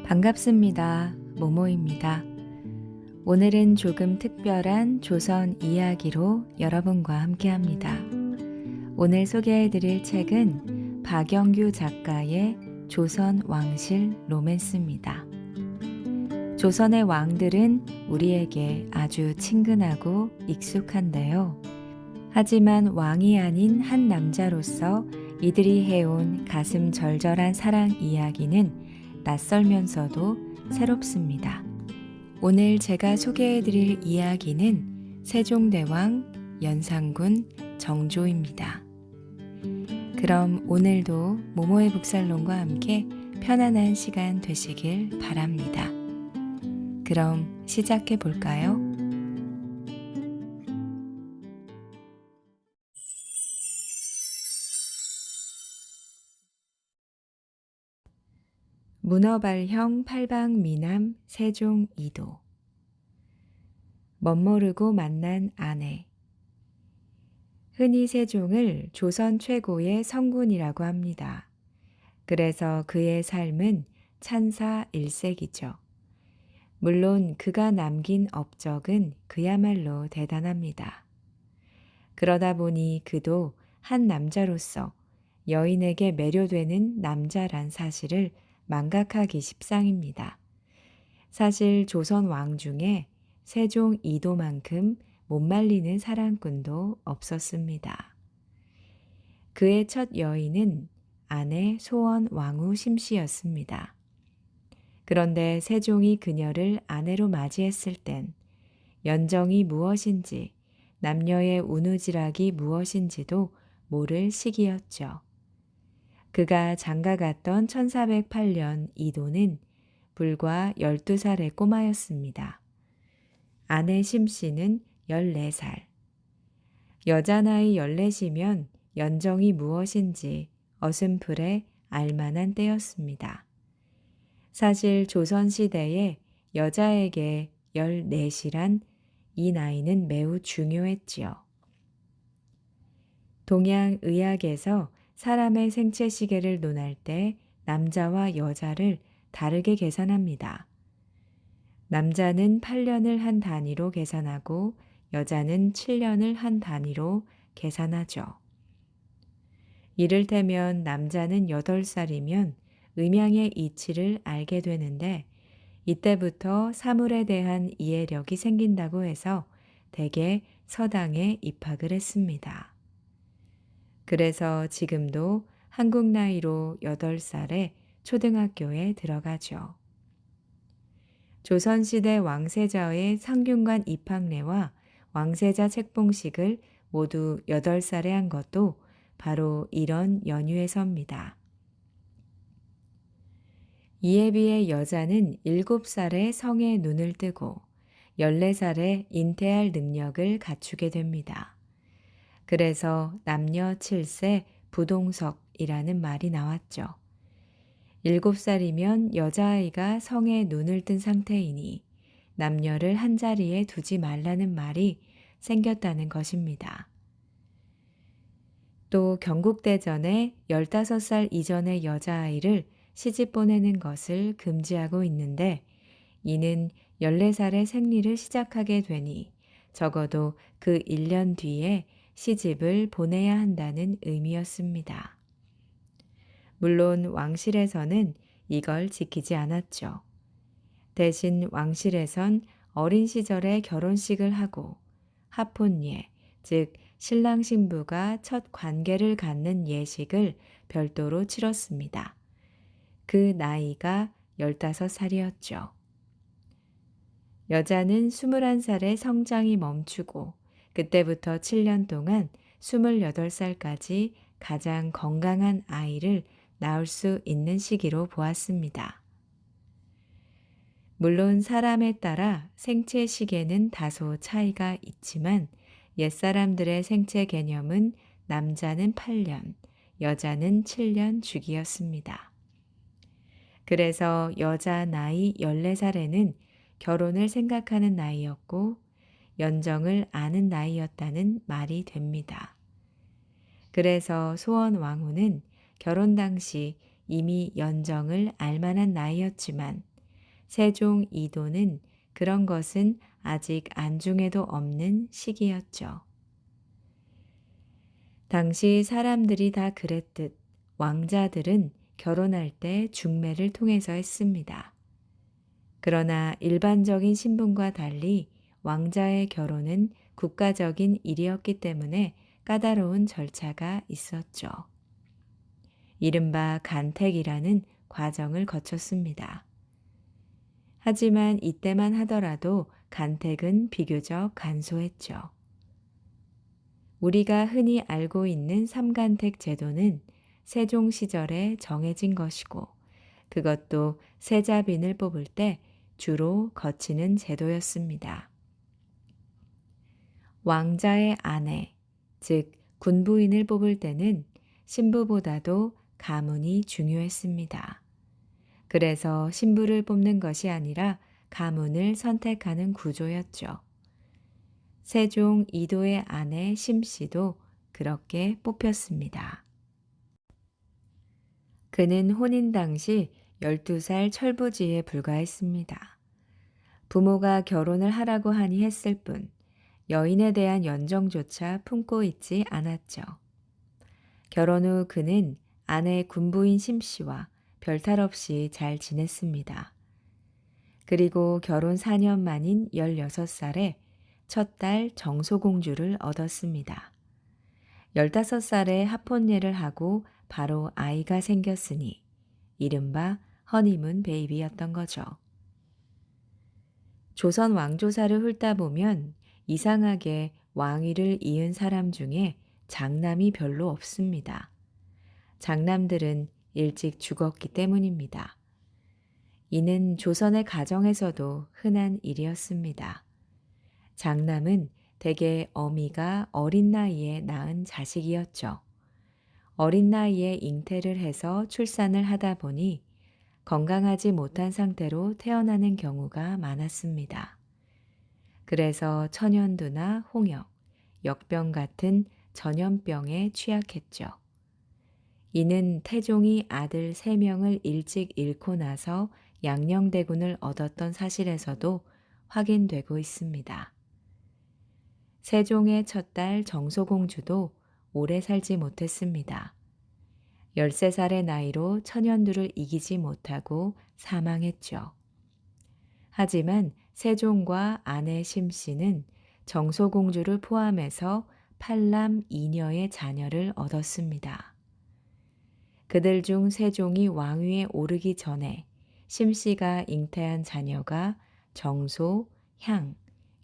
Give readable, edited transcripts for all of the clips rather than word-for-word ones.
반갑습니다. 모모입니다. 오늘은 조금 특별한 조선 이야기로 여러분과 함께합니다. 오늘 소개해드릴 책은 박영규 작가의 조선 왕실 로맨스입니다. 조선의 왕들은 우리에게 아주 친근하고 익숙한데요. 하지만 왕이 아닌 한 남자로서 이들이 해온 가슴 절절한 사랑 이야기는 낯설면서도 새롭습니다. 오늘 제가 소개해드릴 이야기는 세종대왕 연산군 정조입니다. 그럼 오늘도 모모의 북살론과 함께 편안한 시간 되시길 바랍니다. 그럼 시작해 볼까요? 문어발형 팔방미남 세종 2도. 멋모르고 만난 아내. 흔히 세종을 조선 최고의 성군이라고 합니다. 그래서 그의 삶은 찬사 일색이죠. 물론 그가 남긴 업적은 그야말로 대단합니다. 그러다 보니 그도 한 남자로서 여인에게 매료되는 남자란 사실을 망각하기 십상입니다. 사실 조선 왕 중에 세종 2도만큼 못 말리는 사랑꾼도 없었습니다. 그의 첫 여인은 아내 소원 왕후 심씨였습니다. 그런데 세종이 그녀를 아내로 맞이했을 땐 연정이 무엇인지 남녀의 우누지락이 무엇인지도 모를 시기였죠. 그가 장가갔던 1408년 이도는 불과 12살의 꼬마였습니다. 아내 심씨는 14살. 여자 나이 14이면 연정이 무엇인지 어슴풀에 알만한 때였습니다. 사실 조선시대에 여자에게 14이란 이 나이는 매우 중요했지요. 동양의학에서 사람의 생체 시계를 논할 때 남자와 여자를 다르게 계산합니다. 남자는 8년을 한 단위로 계산하고 여자는 7년을 한 단위로 계산하죠. 이를테면 남자는 8살이면 음양의 이치를 알게 되는데 이때부터 사물에 대한 이해력이 생긴다고 해서 대개 서당에 입학을 했습니다. 그래서 지금도 한국 나이로 8살에 초등학교에 들어가죠. 조선시대 왕세자의 상균관 입학례와 왕세자 책봉식을 모두 8살에 한 것도 바로 이런 연유에서입니다. 이에 비해 여자는 7살에 성에 눈을 뜨고 14살에 인태할 능력을 갖추게 됩니다. 그래서 남녀 7세 부동석이라는 말이 나왔죠. 7살이면 여자아이가 성에 눈을 뜬 상태이니 남녀를 한자리에 두지 말라는 말이 생겼다는 것입니다. 또 경국대전에 15살 이전의 여자아이를 시집 보내는 것을 금지하고 있는데 이는 14살에 생리를 시작하게 되니 적어도 그 1년 뒤에 시집을 보내야 한다는 의미였습니다. 물론 왕실에서는 이걸 지키지 않았죠. 대신 왕실에선 어린 시절에 결혼식을 하고 하폰예, 즉 신랑 신부가 첫 관계를 갖는 예식을 별도로 치렀습니다. 그 나이가 15살이었죠. 여자는 21살에 성장이 멈추고 그때부터 7년 동안 28살까지 가장 건강한 아이를 낳을 수 있는 시기로 보았습니다. 물론 사람에 따라 생체 시계는 다소 차이가 있지만 옛사람들의 생체 개념은 남자는 8년, 여자는 7년 주기였습니다. 그래서 여자 나이 14살에는 결혼을 생각하는 나이였고 연정을 아는 나이였다는 말이 됩니다. 그래서 소원 왕후는 결혼 당시 이미 연정을 알 만한 나이였지만 세종 이도는 그런 것은 아직 안중에도 없는 시기였죠. 당시 사람들이 다 그랬듯 왕자들은 결혼할 때 중매를 통해서 했습니다. 그러나 일반적인 신분과 달리 왕자의 결혼은 국가적인 일이었기 때문에 까다로운 절차가 있었죠. 이른바 간택이라는 과정을 거쳤습니다. 하지만 이때만 하더라도 간택은 비교적 간소했죠. 우리가 흔히 알고 있는 삼간택 제도는 세종 시절에 정해진 것이고 그것도 세자빈을 뽑을 때 주로 거치는 제도였습니다. 왕자의 아내, 즉 군부인을 뽑을 때는 신부보다도 가문이 중요했습니다. 그래서 신부를 뽑는 것이 아니라 가문을 선택하는 구조였죠. 세종 이도의 아내 심씨도 그렇게 뽑혔습니다. 그는 혼인 당시 12살 철부지에 불과했습니다. 부모가 결혼을 하라고 하니 했을 뿐 여인에 대한 연정조차 품고 있지 않았죠. 결혼 후 그는 아내 군부인 심씨와 별탈 없이 잘 지냈습니다. 그리고 결혼 4년 만인 16살에 첫 딸 정소공주를 얻었습니다. 15살에 합혼례를 하고 바로 아이가 생겼으니 이른바 허니문 베이비였던 거죠. 조선 왕조사를 훑다 보면 이상하게 왕위를 이은 사람 중에 장남이 별로 없습니다. 장남들은 일찍 죽었기 때문입니다. 이는 조선의 가정에서도 흔한 일이었습니다. 장남은 대개 어미가 어린 나이에 낳은 자식이었죠. 어린 나이에 잉태를 해서 출산을 하다 보니 건강하지 못한 상태로 태어나는 경우가 많았습니다. 그래서 천연두나 홍역, 역병 같은 전염병에 취약했죠. 이는 태종이 아들 3명을 일찍 잃고 나서 양녕대군을 얻었던 사실에서도 확인되고 있습니다. 세종의 첫 딸 정소공주도 오래 살지 못했습니다. 13살의 나이로 천연두를 이기지 못하고 사망했죠. 하지만 세종과 아내 심씨는 정소공주를 포함해서 8남 2녀의 자녀를 얻었습니다. 그들 중 세종이 왕위에 오르기 전에 심씨가 잉태한 자녀가 정소, 향,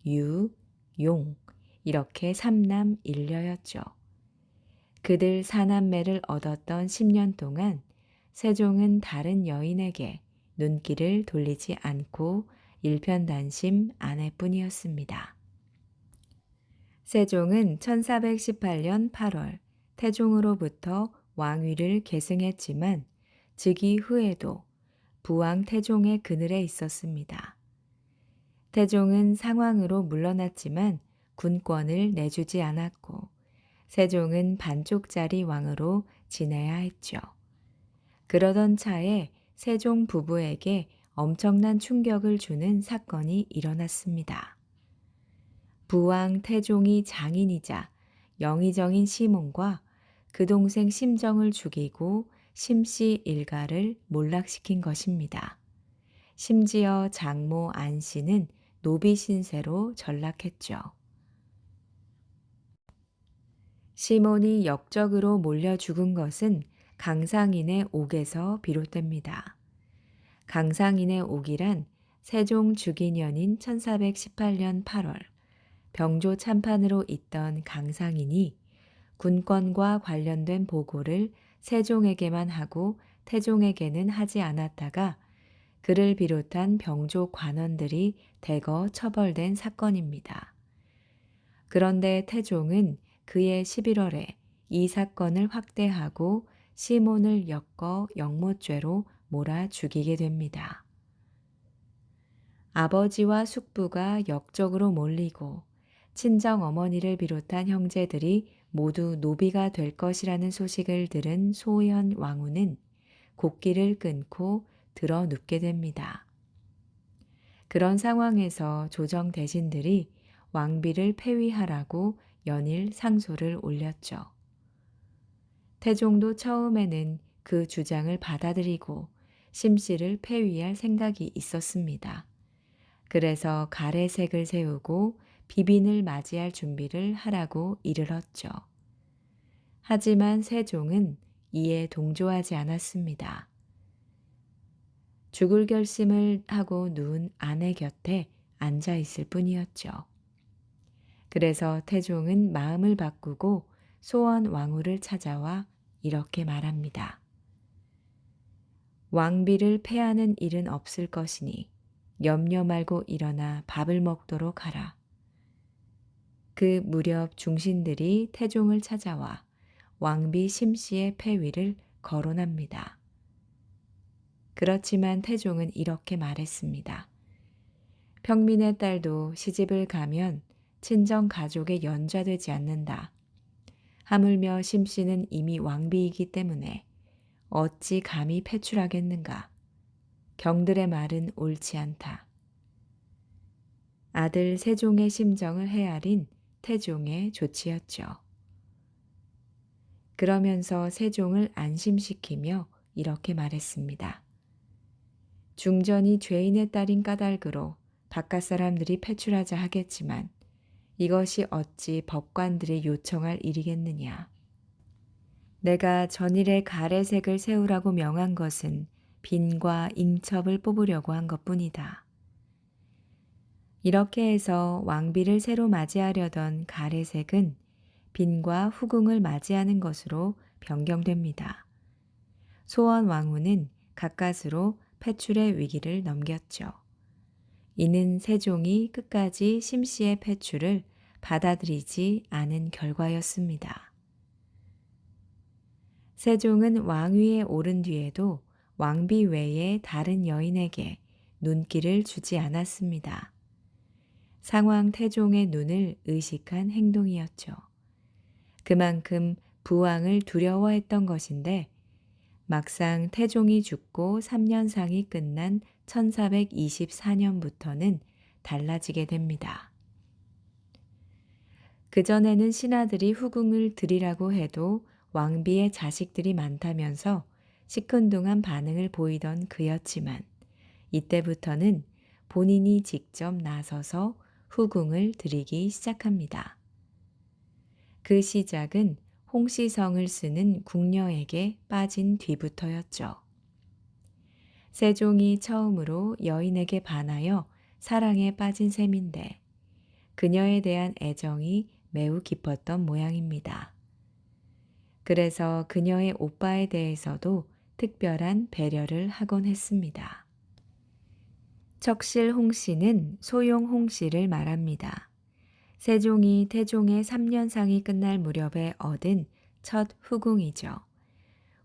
유, 용 이렇게 3남 1녀였죠. 그들 4남매를 얻었던 10년 동안 세종은 다른 여인에게 눈길을 돌리지 않고 일편단심 아내뿐이었습니다. 세종은 1418년 8월 태종으로부터 왕위를 계승했지만 즉위 후에도 부왕 태종의 그늘에 있었습니다. 태종은 상왕으로 물러났지만 군권을 내주지 않았고 세종은 반쪽짜리 왕으로 지내야 했죠. 그러던 차에 세종 부부에게 엄청난 충격을 주는 사건이 일어났습니다. 부왕 태종이 장인이자 영의정인 시몬과 그 동생 심정을 죽이고 심씨 일가를 몰락시킨 것입니다. 심지어 장모 안씨는 노비 신세로 전락했죠. 시몬이 역적으로 몰려 죽은 것은 강상인의 옥에서 비롯됩니다. 강상인의 옥이란 세종 주기년인 1418년 8월 병조 참판으로 있던 강상인이 군권과 관련된 보고를 세종에게만 하고 태종에게는 하지 않았다가 그를 비롯한 병조 관원들이 대거 처벌된 사건입니다. 그런데 태종은 그해 11월에 이 사건을 확대하고 시몬을 엮어 영모죄로 몰아 죽이게 됩니다. 아버지와 숙부가 역적으로 몰리고 친정 어머니를 비롯한 형제들이 모두 노비가 될 것이라는 소식을 들은 소현 왕후는 곡기를 끊고 들어 눕게 됩니다. 그런 상황에서 조정 대신들이 왕비를 폐위하라고 연일 상소를 올렸죠. 태종도 처음에는 그 주장을 받아들이고 심씨를 폐위할 생각이 있었습니다. 그래서 가래색을 세우고 비빈을 맞이할 준비를 하라고 이르렀죠. 하지만 세종은 이에 동조하지 않았습니다. 죽을 결심을 하고 누운 아내 곁에 앉아 있을 뿐이었죠. 그래서 태종은 마음을 바꾸고 소원 왕후를 찾아와 이렇게 말합니다. 왕비를 패하는 일은 없을 것이니 염려 말고 일어나 밥을 먹도록 하라. 그 무렵 중신들이 태종을 찾아와 왕비 심씨의 폐위를 거론합니다. 그렇지만 태종은 이렇게 말했습니다. 평민의 딸도 시집을 가면 친정 가족에 연좌되지 않는다. 하물며 심씨는 이미 왕비이기 때문에 어찌 감히 패출하겠는가. 경들의 말은 옳지 않다. 아들 세종의 심정을 헤아린 태종의 조치였죠. 그러면서 세종을 안심시키며 이렇게 말했습니다. 중전이 죄인의 딸인 까닭으로 바깥 사람들이 패출하자 하겠지만 이것이 어찌 법관들이 요청할 일이겠느냐. 내가 전일에 가래색을 세우라고 명한 것은 빈과 잉첩을 뽑으려고 한 것뿐이다. 이렇게 해서 왕비를 새로 맞이하려던 가래색은 빈과 후궁을 맞이하는 것으로 변경됩니다. 소원 왕후는 가까스로 패출의 위기를 넘겼죠. 이는 세종이 끝까지 심씨의 패출을 받아들이지 않은 결과였습니다. 세종은 왕위에 오른 뒤에도 왕비 외에 다른 여인에게 눈길을 주지 않았습니다. 상황 태종의 눈을 의식한 행동이었죠. 그만큼 부왕을 두려워했던 것인데 막상 태종이 죽고 3년상이 끝난 1424년부터는 달라지게 됩니다. 그전에는 신하들이 후궁을 드리라고 해도 왕비의 자식들이 많다면서 시큰둥한 반응을 보이던 그였지만 이때부터는 본인이 직접 나서서 후궁을 드리기 시작합니다. 그 시작은 홍시성을 쓰는 궁녀에게 빠진 뒤부터였죠. 세종이 처음으로 여인에게 반하여 사랑에 빠진 셈인데 그녀에 대한 애정이 매우 깊었던 모양입니다. 그래서 그녀의 오빠에 대해서도 특별한 배려를 하곤 했습니다. 척실 홍씨는 소용 홍씨를 말합니다. 세종이 태종의 3년상이 끝날 무렵에 얻은 첫 후궁이죠.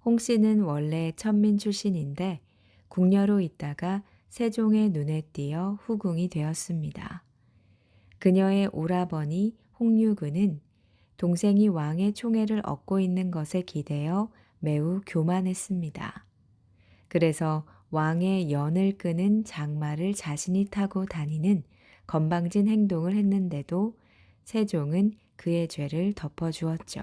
홍씨는 원래 천민 출신인데 궁녀로 있다가 세종의 눈에 띄어 후궁이 되었습니다. 그녀의 오라버니 홍유근은 동생이 왕의 총애를 얻고 있는 것에 기대어 매우 교만했습니다. 그래서 왕의 연을 끄는 장마를 자신이 타고 다니는 건방진 행동을 했는데도 세종은 그의 죄를 덮어주었죠.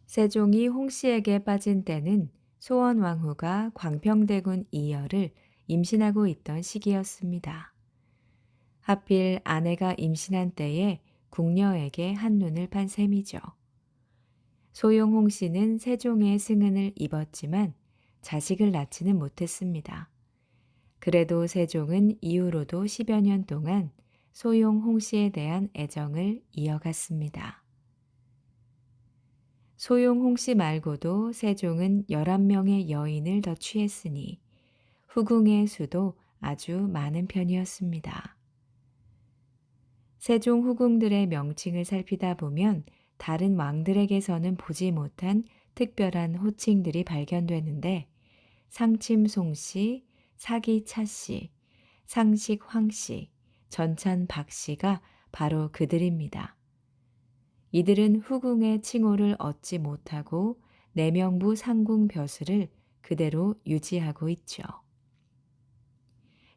세종이 홍씨에게 빠진 때는 소원왕후가 광평대군 이열을 임신하고 있던 시기였습니다. 하필 아내가 임신한 때에 궁녀에게 한눈을 판 셈이죠. 소용 홍씨는 세종의 승은을 입었지만 자식을 낳지는 못했습니다. 그래도 세종은 이후로도 10여 년 동안 소용 홍씨에 대한 애정을 이어갔습니다. 소용 홍씨 말고도 세종은 11명의 여인을 더 취했으니 후궁의 수도 아주 많은 편이었습니다. 세종 후궁들의 명칭을 살피다 보면 다른 왕들에게서는 보지 못한 특별한 호칭들이 발견되는데 상침 송씨, 사기 차씨, 상식 황씨, 전찬 박씨가 바로 그들입니다. 이들은 후궁의 칭호를 얻지 못하고 내명부 상궁 벼슬을 그대로 유지하고 있죠.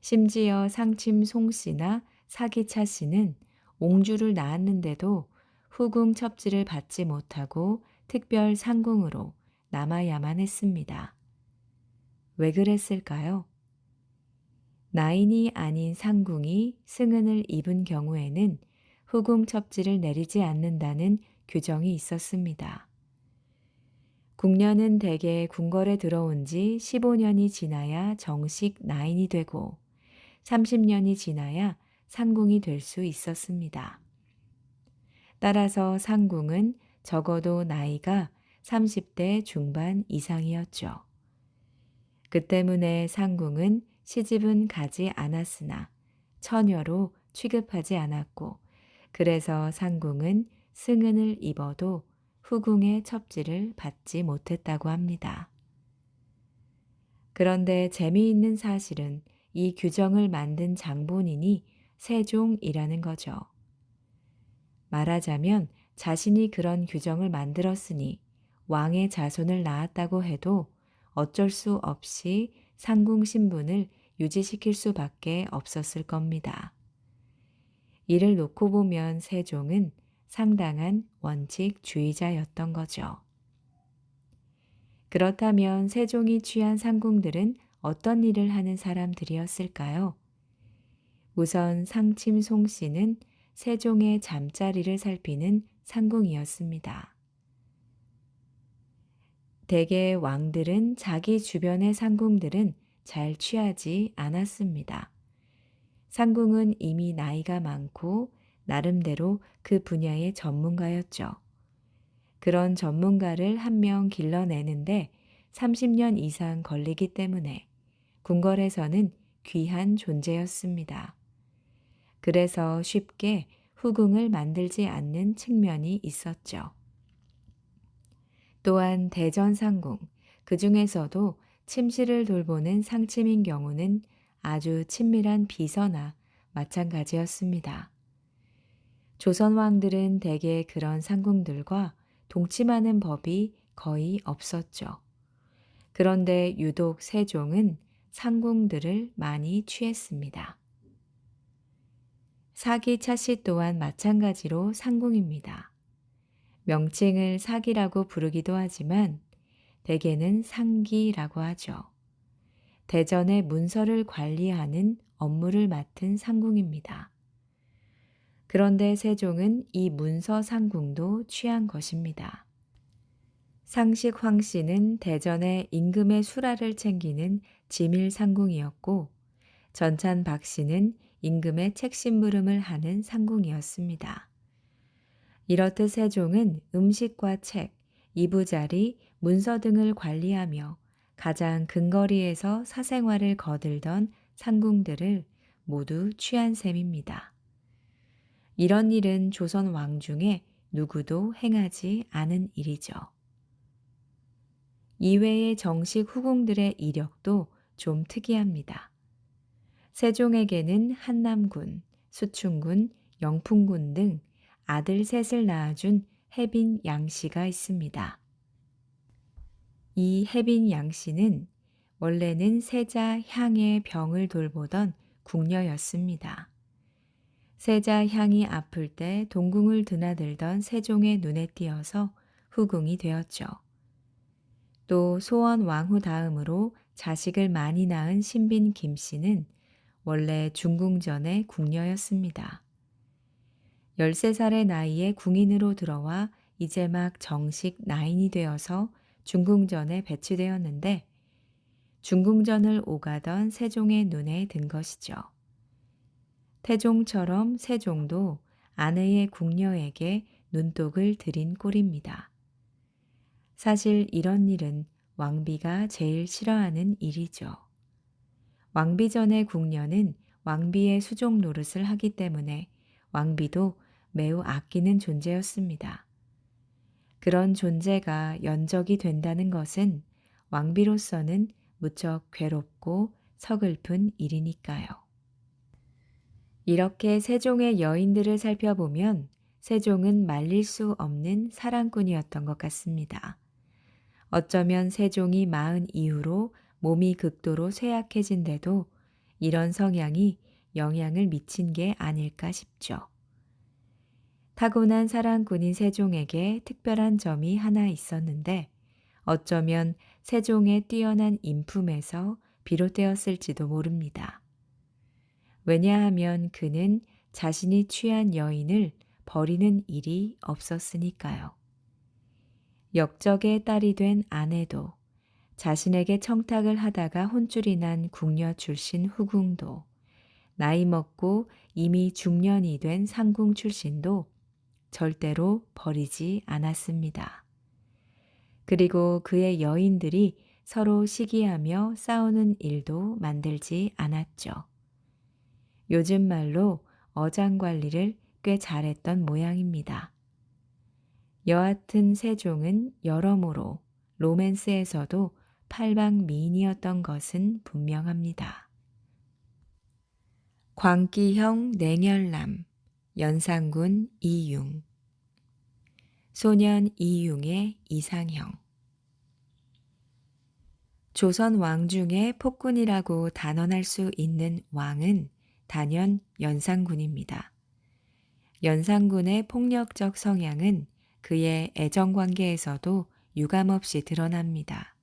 심지어 상침 송씨나 사기차 씨는 옹주를 낳았는데도 후궁 첩지를 받지 못하고 특별 상궁으로 남아야만 했습니다. 왜 그랬을까요? 나인이 아닌 상궁이 승은을 입은 경우에는 후궁 첩지를 내리지 않는다는 규정이 있었습니다. 궁녀는 대개 궁궐에 들어온 지 15년이 지나야 정식 나인이 되고 30년이 지나야 상궁이 될 수 있었습니다. 따라서 상궁은 적어도 나이가 30대 중반 이상이었죠. 그 때문에 상궁은 시집은 가지 않았으나 처녀로 취급하지 않았고 그래서 상궁은 승은을 입어도 후궁의 첩지를 받지 못했다고 합니다. 그런데 재미있는 사실은 이 규정을 만든 장본인이 세종이라는 거죠. 말하자면 자신이 그런 규정을 만들었으니 왕의 자손을 낳았다고 해도 어쩔 수 없이 상궁 신분을 유지시킬 수밖에 없었을 겁니다. 이를 놓고 보면 세종은 상당한 원칙주의자였던 거죠. 그렇다면 세종이 취한 상궁들은 어떤 일을 하는 사람들이었을까요? 우선 상침 송씨는 세종의 잠자리를 살피는 상궁이었습니다. 대개 왕들은 자기 주변의 상궁들은 잘 취하지 않았습니다. 상궁은 이미 나이가 많고 나름대로 그 분야의 전문가였죠. 그런 전문가를 한 명 길러내는데 30년 이상 걸리기 때문에 궁궐에서는 귀한 존재였습니다. 그래서 쉽게 후궁을 만들지 않는 측면이 있었죠. 또한 대전상궁, 그 중에서도 침실을 돌보는 상침인 경우는 아주 친밀한 비서나 마찬가지였습니다. 조선 왕들은 대개 그런 상궁들과 동침하는 법이 거의 없었죠. 그런데 유독 세종은 상궁들을 많이 취했습니다. 사기차 씨 또한 마찬가지로 상궁입니다. 명칭을 사기라고 부르기도 하지만 대개는 상기라고 하죠. 대전의 문서를 관리하는 업무를 맡은 상궁입니다. 그런데 세종은 이 문서 상궁도 취한 것입니다. 상식 황 씨는 대전의 임금의 수라를 챙기는 지밀 상궁이었고 전찬 박 씨는 임금의 책심부름을 하는 상궁이었습니다. 이렇듯 세종은 음식과 책, 이부자리, 문서 등을 관리하며 가장 근거리에서 사생활을 거들던 상궁들을 모두 취한 셈입니다. 이런 일은 조선 왕 중에 누구도 행하지 않은 일이죠. 이외의 정식 후궁들의 이력도 좀 특이합니다. 세종에게는 한남군, 수충군, 영풍군 등 아들 셋을 낳아준 해빈 양씨가 있습니다. 이 해빈 양씨는 원래는 세자 향의 병을 돌보던 궁녀였습니다. 세자 향이 아플 때 동궁을 드나들던 세종의 눈에 띄어서 후궁이 되었죠. 또 소원 왕후 다음으로 자식을 많이 낳은 신빈 김씨는 원래 중궁전의 궁녀였습니다. 13살의 나이에 궁인으로 들어와 이제 막 정식 나인이 되어서 중궁전에 배치되었는데 중궁전을 오가던 세종의 눈에 든 것이죠. 태종처럼 세종도 아내의 궁녀에게 눈독을 들인 꼴입니다. 사실 이런 일은 왕비가 제일 싫어하는 일이죠. 왕비 전의 궁녀는 왕비의 수종 노릇을 하기 때문에 왕비도 매우 아끼는 존재였습니다. 그런 존재가 연적이 된다는 것은 왕비로서는 무척 괴롭고 서글픈 일이니까요. 이렇게 세종의 여인들을 살펴보면 세종은 말릴 수 없는 사랑꾼이었던 것 같습니다. 어쩌면 세종이 마흔 이후로 몸이 극도로 쇠약해진데도 이런 성향이 영향을 미친 게 아닐까 싶죠. 타고난 사랑꾼인 세종에게 특별한 점이 하나 있었는데 어쩌면 세종의 뛰어난 인품에서 비롯되었을지도 모릅니다. 왜냐하면 그는 자신이 취한 여인을 버리는 일이 없었으니까요. 역적의 딸이 된 아내도 자신에게 청탁을 하다가 혼쭐이 난 궁녀 출신 후궁도 나이 먹고 이미 중년이 된 상궁 출신도 절대로 버리지 않았습니다. 그리고 그의 여인들이 서로 시기하며 싸우는 일도 만들지 않았죠. 요즘 말로 어장관리를 꽤 잘했던 모양입니다. 여하튼 세종은 여러모로 로맨스에서도 팔방미인이었던 것은 분명합니다. 광기형 냉혈남, 연산군 이융, 소년 이융의 이상형. 조선 왕 중에 폭군이라고 단언할 수 있는 왕은 단연 연산군입니다. 연산군의 폭력적 성향은 그의 애정관계에서도 유감없이 드러납니다.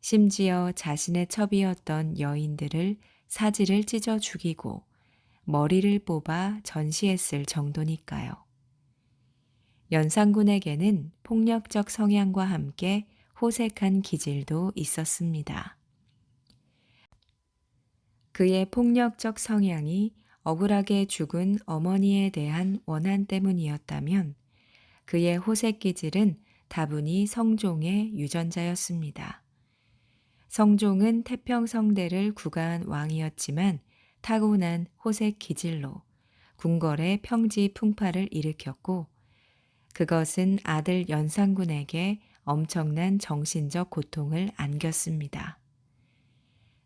심지어 자신의 첩이었던 여인들을 사지를 찢어 죽이고 머리를 뽑아 전시했을 정도니까요. 연산군에게는 폭력적 성향과 함께 호색한 기질도 있었습니다. 그의 폭력적 성향이 억울하게 죽은 어머니에 대한 원한 때문이었다면 그의 호색 기질은 다분히 성종의 유전자였습니다. 성종은 태평성대를 구가한 왕이었지만 타고난 호색 기질로 궁궐의 평지 풍파를 일으켰고 그것은 아들 연산군에게 엄청난 정신적 고통을 안겼습니다.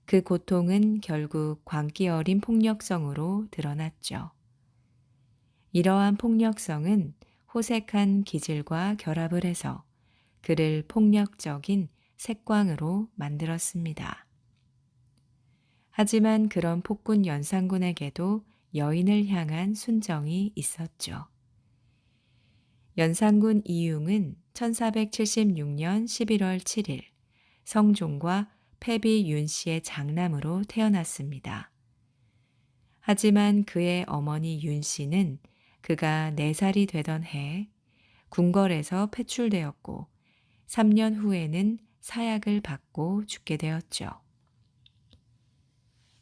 그 고통은 결국 광기 어린 폭력성으로 드러났죠. 이러한 폭력성은 호색한 기질과 결합을 해서 그를 폭력적인 색광으로 만들었습니다. 하지만 그런 폭군 연산군에게도 여인을 향한 순정이 있었죠. 연산군 이융은 1476년 11월 7일 성종과 패비 윤씨의 장남으로 태어났습니다. 하지만 그의 어머니 윤씨는 그가 4살이 되던 해 궁궐에서 패출되었고 3년 후에는 사약을 받고 죽게 되었죠.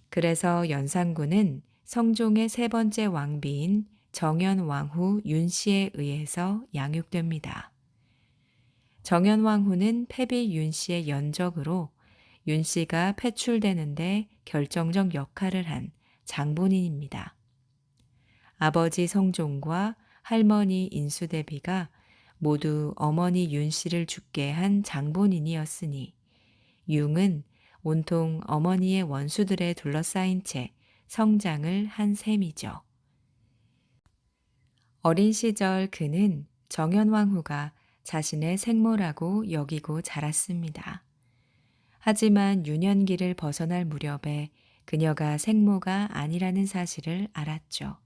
그래서 연산군은 성종의 3번째 왕비인 정현왕후 윤씨에 의해서 양육됩니다. 정현왕후는 패비 윤씨의 연적으로 윤씨가 패출되는데 결정적 역할을 한 장본인입니다. 아버지 성종과 할머니 인수대비가 모두 어머니 윤씨를 죽게 한 장본인이었으니 융은 온통 어머니의 원수들에 둘러싸인 채 성장을 한 셈이죠. 어린 시절 그는 정현왕후가 자신의 생모라고 여기고 자랐습니다. 하지만 유년기를 벗어날 무렵에 그녀가 생모가 아니라는 사실을 알았죠.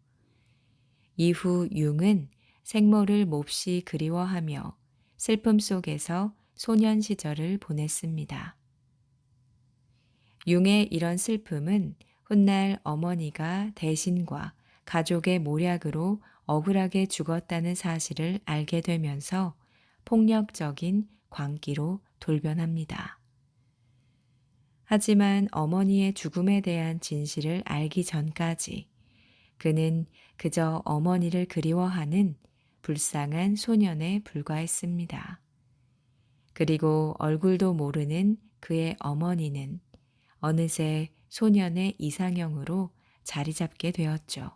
이후 융은 생모를 몹시 그리워하며 슬픔 속에서 소년 시절을 보냈습니다. 융의 이런 슬픔은 훗날 어머니가 대신과 가족의 모략으로 억울하게 죽었다는 사실을 알게 되면서 폭력적인 광기로 돌변합니다. 하지만 어머니의 죽음에 대한 진실을 알기 전까지 그는 그저 어머니를 그리워하는 불쌍한 소년에 불과했습니다. 그리고 얼굴도 모르는 그의 어머니는 어느새 소년의 이상형으로 자리 잡게 되었죠.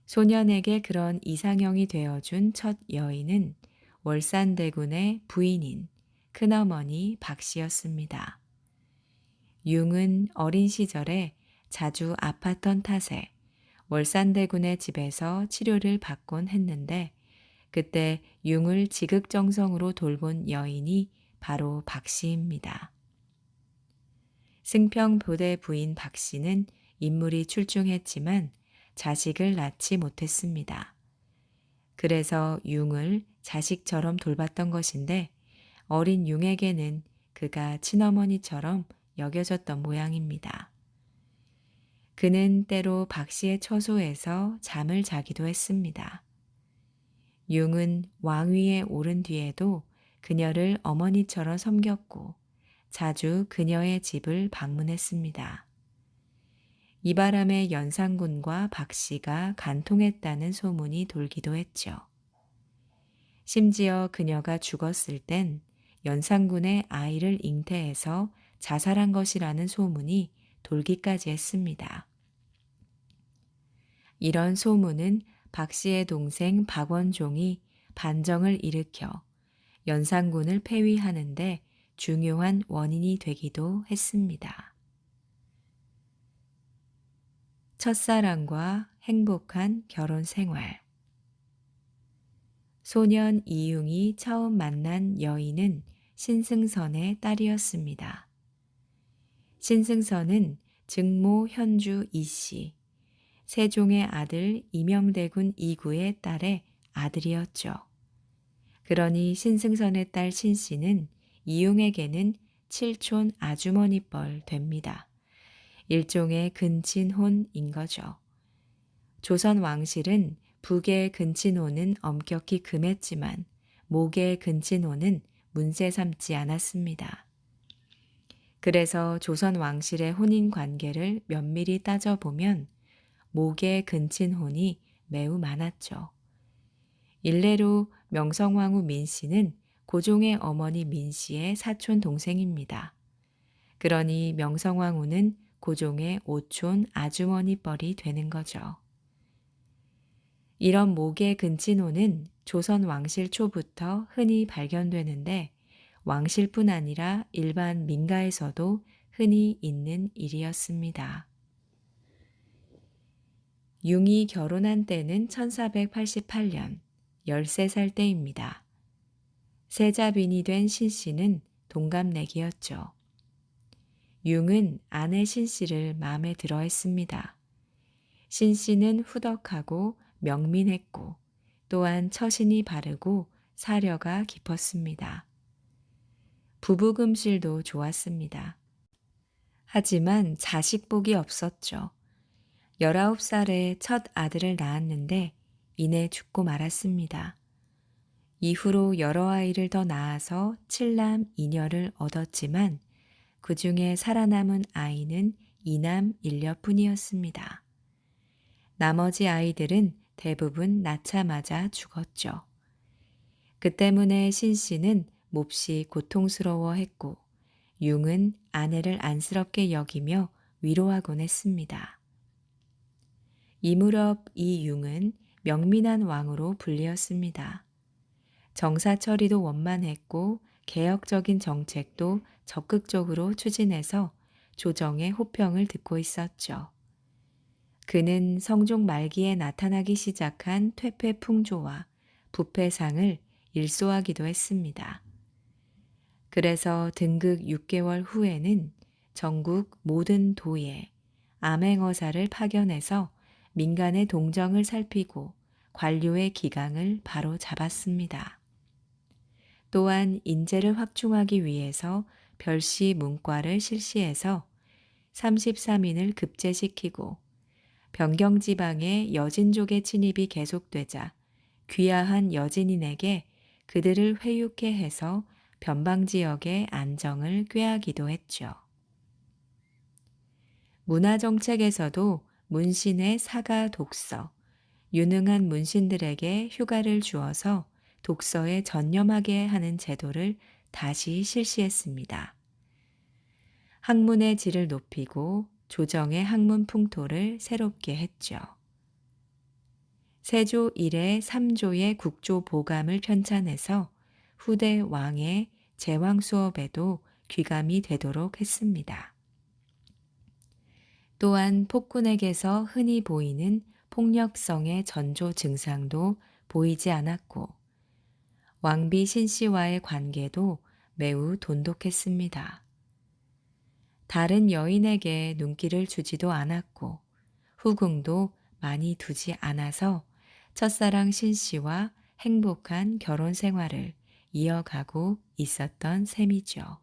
소년에게 그런 이상형이 되어준 첫 여인은 월산대군의 부인인 큰어머니 박씨였습니다. 융은 어린 시절에 자주 아팠던 탓에 월산대군의 집에서 치료를 받곤 했는데 그때 융을 지극정성으로 돌본 여인이 바로 박씨입니다. 승평보대 부인 박 씨는 인물이 출중했지만 자식을 낳지 못했습니다. 그래서 융을 자식처럼 돌봤던 것인데 어린 융에게는 그가 친어머니처럼 여겨졌던 모양입니다. 그는 때로 박 씨의 처소에서 잠을 자기도 했습니다. 융은 왕위에 오른 뒤에도 그녀를 어머니처럼 섬겼고 자주 그녀의 집을 방문했습니다. 이 바람에 연산군과 박 씨가 간통했다는 소문이 돌기도 했죠. 심지어 그녀가 죽었을 땐 연산군의 아이를 잉태해서 자살한 것이라는 소문이 돌기까지 했습니다. 이런 소문은 박 씨의 동생 박원종이 반정을 일으켜 연산군을 폐위하는데 중요한 원인이 되기도 했습니다. 첫사랑과 행복한 결혼 생활. 소년 이융이 처음 만난 여인은 신승선의 딸이었습니다. 신승선은 증모 현주 이씨, 세종의 아들 이명대군 이구의 딸의 아들이었죠. 그러니 신승선의 딸 신씨는 이융에게는 칠촌 아주머니뻘 됩니다. 일종의 근친혼인 거죠. 조선 왕실은 북의 근친혼은 엄격히 금했지만 목의 근친혼은 문제 삼지 않았습니다. 그래서 조선 왕실의 혼인 관계를 면밀히 따져보면 목의 근친혼이 매우 많았죠. 일례로 명성황후 민씨는 고종의 어머니 민씨의 사촌 동생입니다. 그러니 명성황후는 고종의 오촌 아주머니 뻘이 되는 거죠. 이런 목의 근친혼은 조선 왕실 초부터 흔히 발견되는데 왕실뿐 아니라 일반 민가에서도 흔히 있는 일이었습니다. 융이 결혼한 때는 1488년, 13살 때입니다. 세자빈이 된 신씨는 동갑내기였죠. 융은 아내 신씨를 마음에 들어 했습니다. 신씨는 후덕하고 명민했고 또한 처신이 바르고 사려가 깊었습니다. 부부금실도 좋았습니다. 하지만 자식복이 없었죠. 19살에 첫 아들을 낳았는데 이내 죽고 말았습니다. 이후로 여러 아이를 더 낳아서 7남 2녀를 얻었지만 그 중에 살아남은 아이는 2남 1녀뿐이었습니다. 나머지 아이들은 대부분 낳자마자 죽었죠. 그 때문에 신씨는 몹시 고통스러워했고 융은 아내를 안쓰럽게 여기며 위로하곤 했습니다. 이 무렵 이 융은 명민한 왕으로 불리었습니다. 정사 처리도 원만했고 개혁적인 정책도 적극적으로 추진해서 조정의 호평을 듣고 있었죠. 그는 성종 말기에 나타나기 시작한 퇴폐 풍조와 부패상을 일소하기도 했습니다. 그래서 등극 6개월 후에는 전국 모든 도에 암행어사를 파견해서 민간의 동정을 살피고 관료의 기강을 바로 잡았습니다. 또한 인재를 확충하기 위해서 별시 문과를 실시해서 33인을 급제시키고 변경지방의 여진족의 침입이 계속되자 귀화한 여진인에게 그들을 회유케 해서 변방지역의 안정을 꾀하기도 했죠. 문화정책에서도 문신의 사가 독서, 유능한 문신들에게 휴가를 주어서 독서에 전념하게 하는 제도를 다시 실시했습니다. 학문의 질을 높이고 조정의 학문 풍토를 새롭게 했죠. 세조 이래 3조의 국조 보감을 편찬해서 후대 왕의 제왕 수업에도 귀감이 되도록 했습니다. 또한 폭군에게서 흔히 보이는 폭력성의 전조 증상도 보이지 않았고 왕비 신씨와의 관계도 매우 돈독했습니다. 다른 여인에게 눈길을 주지도 않았고 후궁도 많이 두지 않아서 첫사랑 신씨와 행복한 결혼 생활을 이어가고 있었던 셈이죠.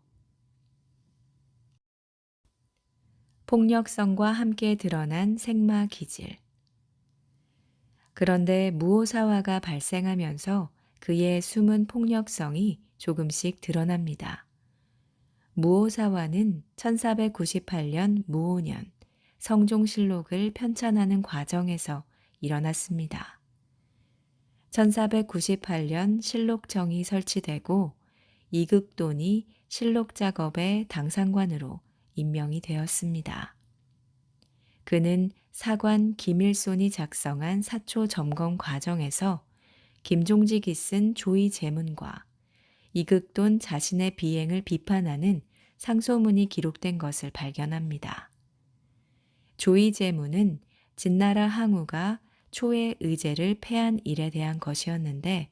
폭력성과 함께 드러난 생마 기질. 그런데 무오사화가 발생하면서 그의 숨은 폭력성이 조금씩 드러납니다. 무오사화는 1498년 무오년 성종실록을 편찬하는 과정에서 일어났습니다. 1498년 실록정이 설치되고 이극돈이 실록 작업의 당상관으로 임명이 되었습니다. 그는 사관 김일손이 작성한 사초 점검 과정에서 김종직이 쓴 조의 제문과 이극돈 자신의 비행을 비판하는 상소문이 기록된 것을 발견합니다. 조의 제문은 진나라 항우가 초의 의제를 패한 일에 대한 것이었는데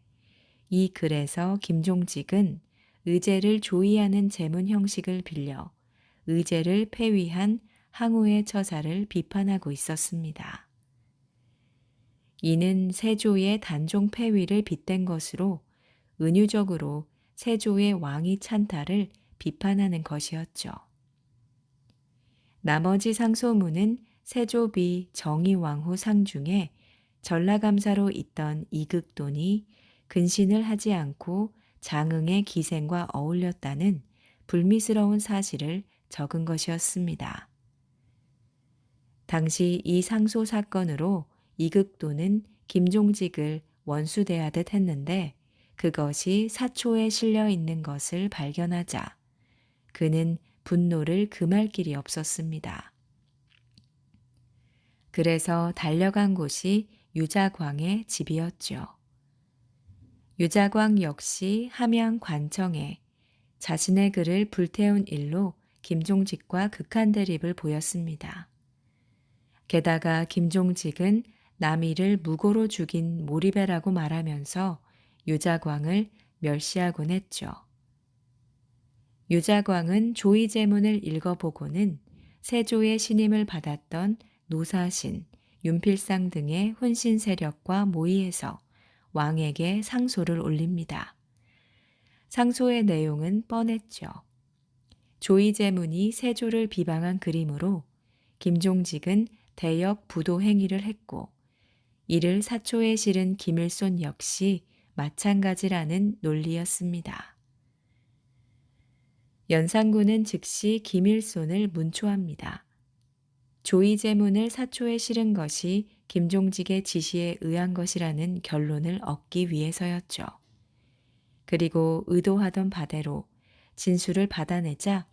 이 글에서 김종직은 의제를 조의하는 제문 형식을 빌려 의제를 폐위한 항우의 처사를 비판하고 있었습니다. 이는 세조의 단종 폐위를 빗댄 것으로 은유적으로 세조의 왕위 찬탈을 비판하는 것이었죠. 나머지 상소문은 세조비 정의왕후 상 중에 전라감사로 있던 이극돈이 근신을 하지 않고 장흥의 기생과 어울렸다는 불미스러운 사실을 적은 것이었습니다. 당시 이 상소 사건으로 이극돈은 김종직을 원수대하듯 했는데 그것이 사초에 실려 있는 것을 발견하자 그는 분노를 금할 길이 없었습니다. 그래서 달려간 곳이 유자광의 집이었죠. 유자광 역시 함양 관청에 자신의 글을 불태운 일로 김종직과 극한 대립을 보였습니다. 게다가 김종직은 남이를 무고로 죽인 모리배라고 말하면서 유자광을 멸시하곤 했죠. 유자광은 조의 제문을 읽어보고는 세조의 신임을 받았던 노사신, 윤필상 등의 혼신 세력과 모의해서 왕에게 상소를 올립니다. 상소의 내용은 뻔했죠. 조의 제문이 세조를 비방한 그림으로 김종직은 대역 부도 행위를 했고 이를 사초에 실은 김일손 역시 마찬가지라는 논리였습니다. 연산군은 즉시 김일손을 문초합니다. 조의 제문을 사초에 실은 것이 김종직의 지시에 의한 것이라는 결론을 얻기 위해서였죠. 그리고 의도하던 바대로 진술을 받아내자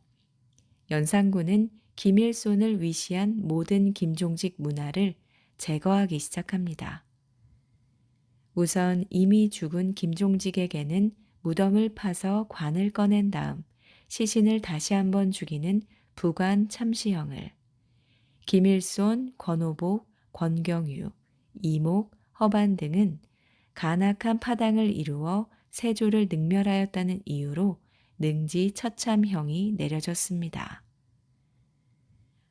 연산군은 김일손을 위시한 모든 김종직 문화를 제거하기 시작합니다. 우선 이미 죽은 김종직에게는 무덤을 파서 관을 꺼낸 다음 시신을 다시 한번 죽이는 부관 참시형을, 김일손, 권오복, 권경유, 이목, 허반 등은 간악한 파당을 이루어 세조를 능멸하였다는 이유로 능지 처참형이 내려졌습니다.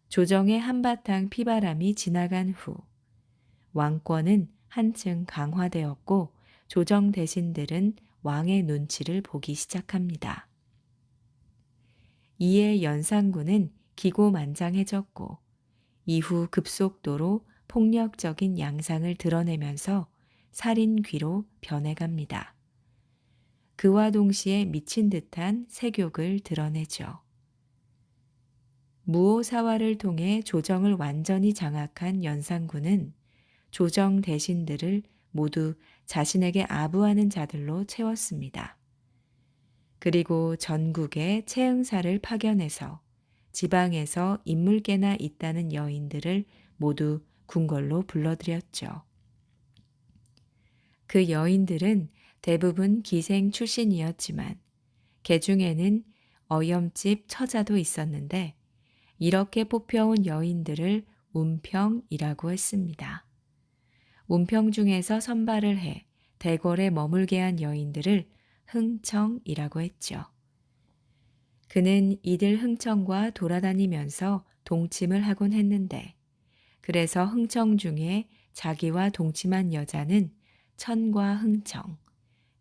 조정의 한바탕 피바람이 지나간 후 왕권은 한층 강화되었고 조정 대신들은 왕의 눈치를 보기 시작합니다. 이에 연산군은 기고만장해졌고 이후 급속도로 폭력적인 양상을 드러내면서 살인귀로 변해갑니다. 그와 동시에 미친 듯한 세욕을 드러내죠. 무오사화를 통해 조정을 완전히 장악한 연산군은 조정 대신들을 모두 자신에게 아부하는 자들로 채웠습니다. 그리고 전국에 채응사를 파견해서 지방에서 인물께나 있다는 여인들을 모두 궁궐로 불러들였죠. 그 여인들은 대부분 기생 출신이었지만 개중에는 어염집 처자도 있었는데 이렇게 뽑혀온 여인들을 운평이라고 했습니다. 운평 중에서 선발을 해 대궐에 머물게 한 여인들을 흥청이라고 했죠. 그는 이들 흥청과 돌아다니면서 동침을 하곤 했는데 그래서 흥청 중에 자기와 동침한 여자는 천과 흥청,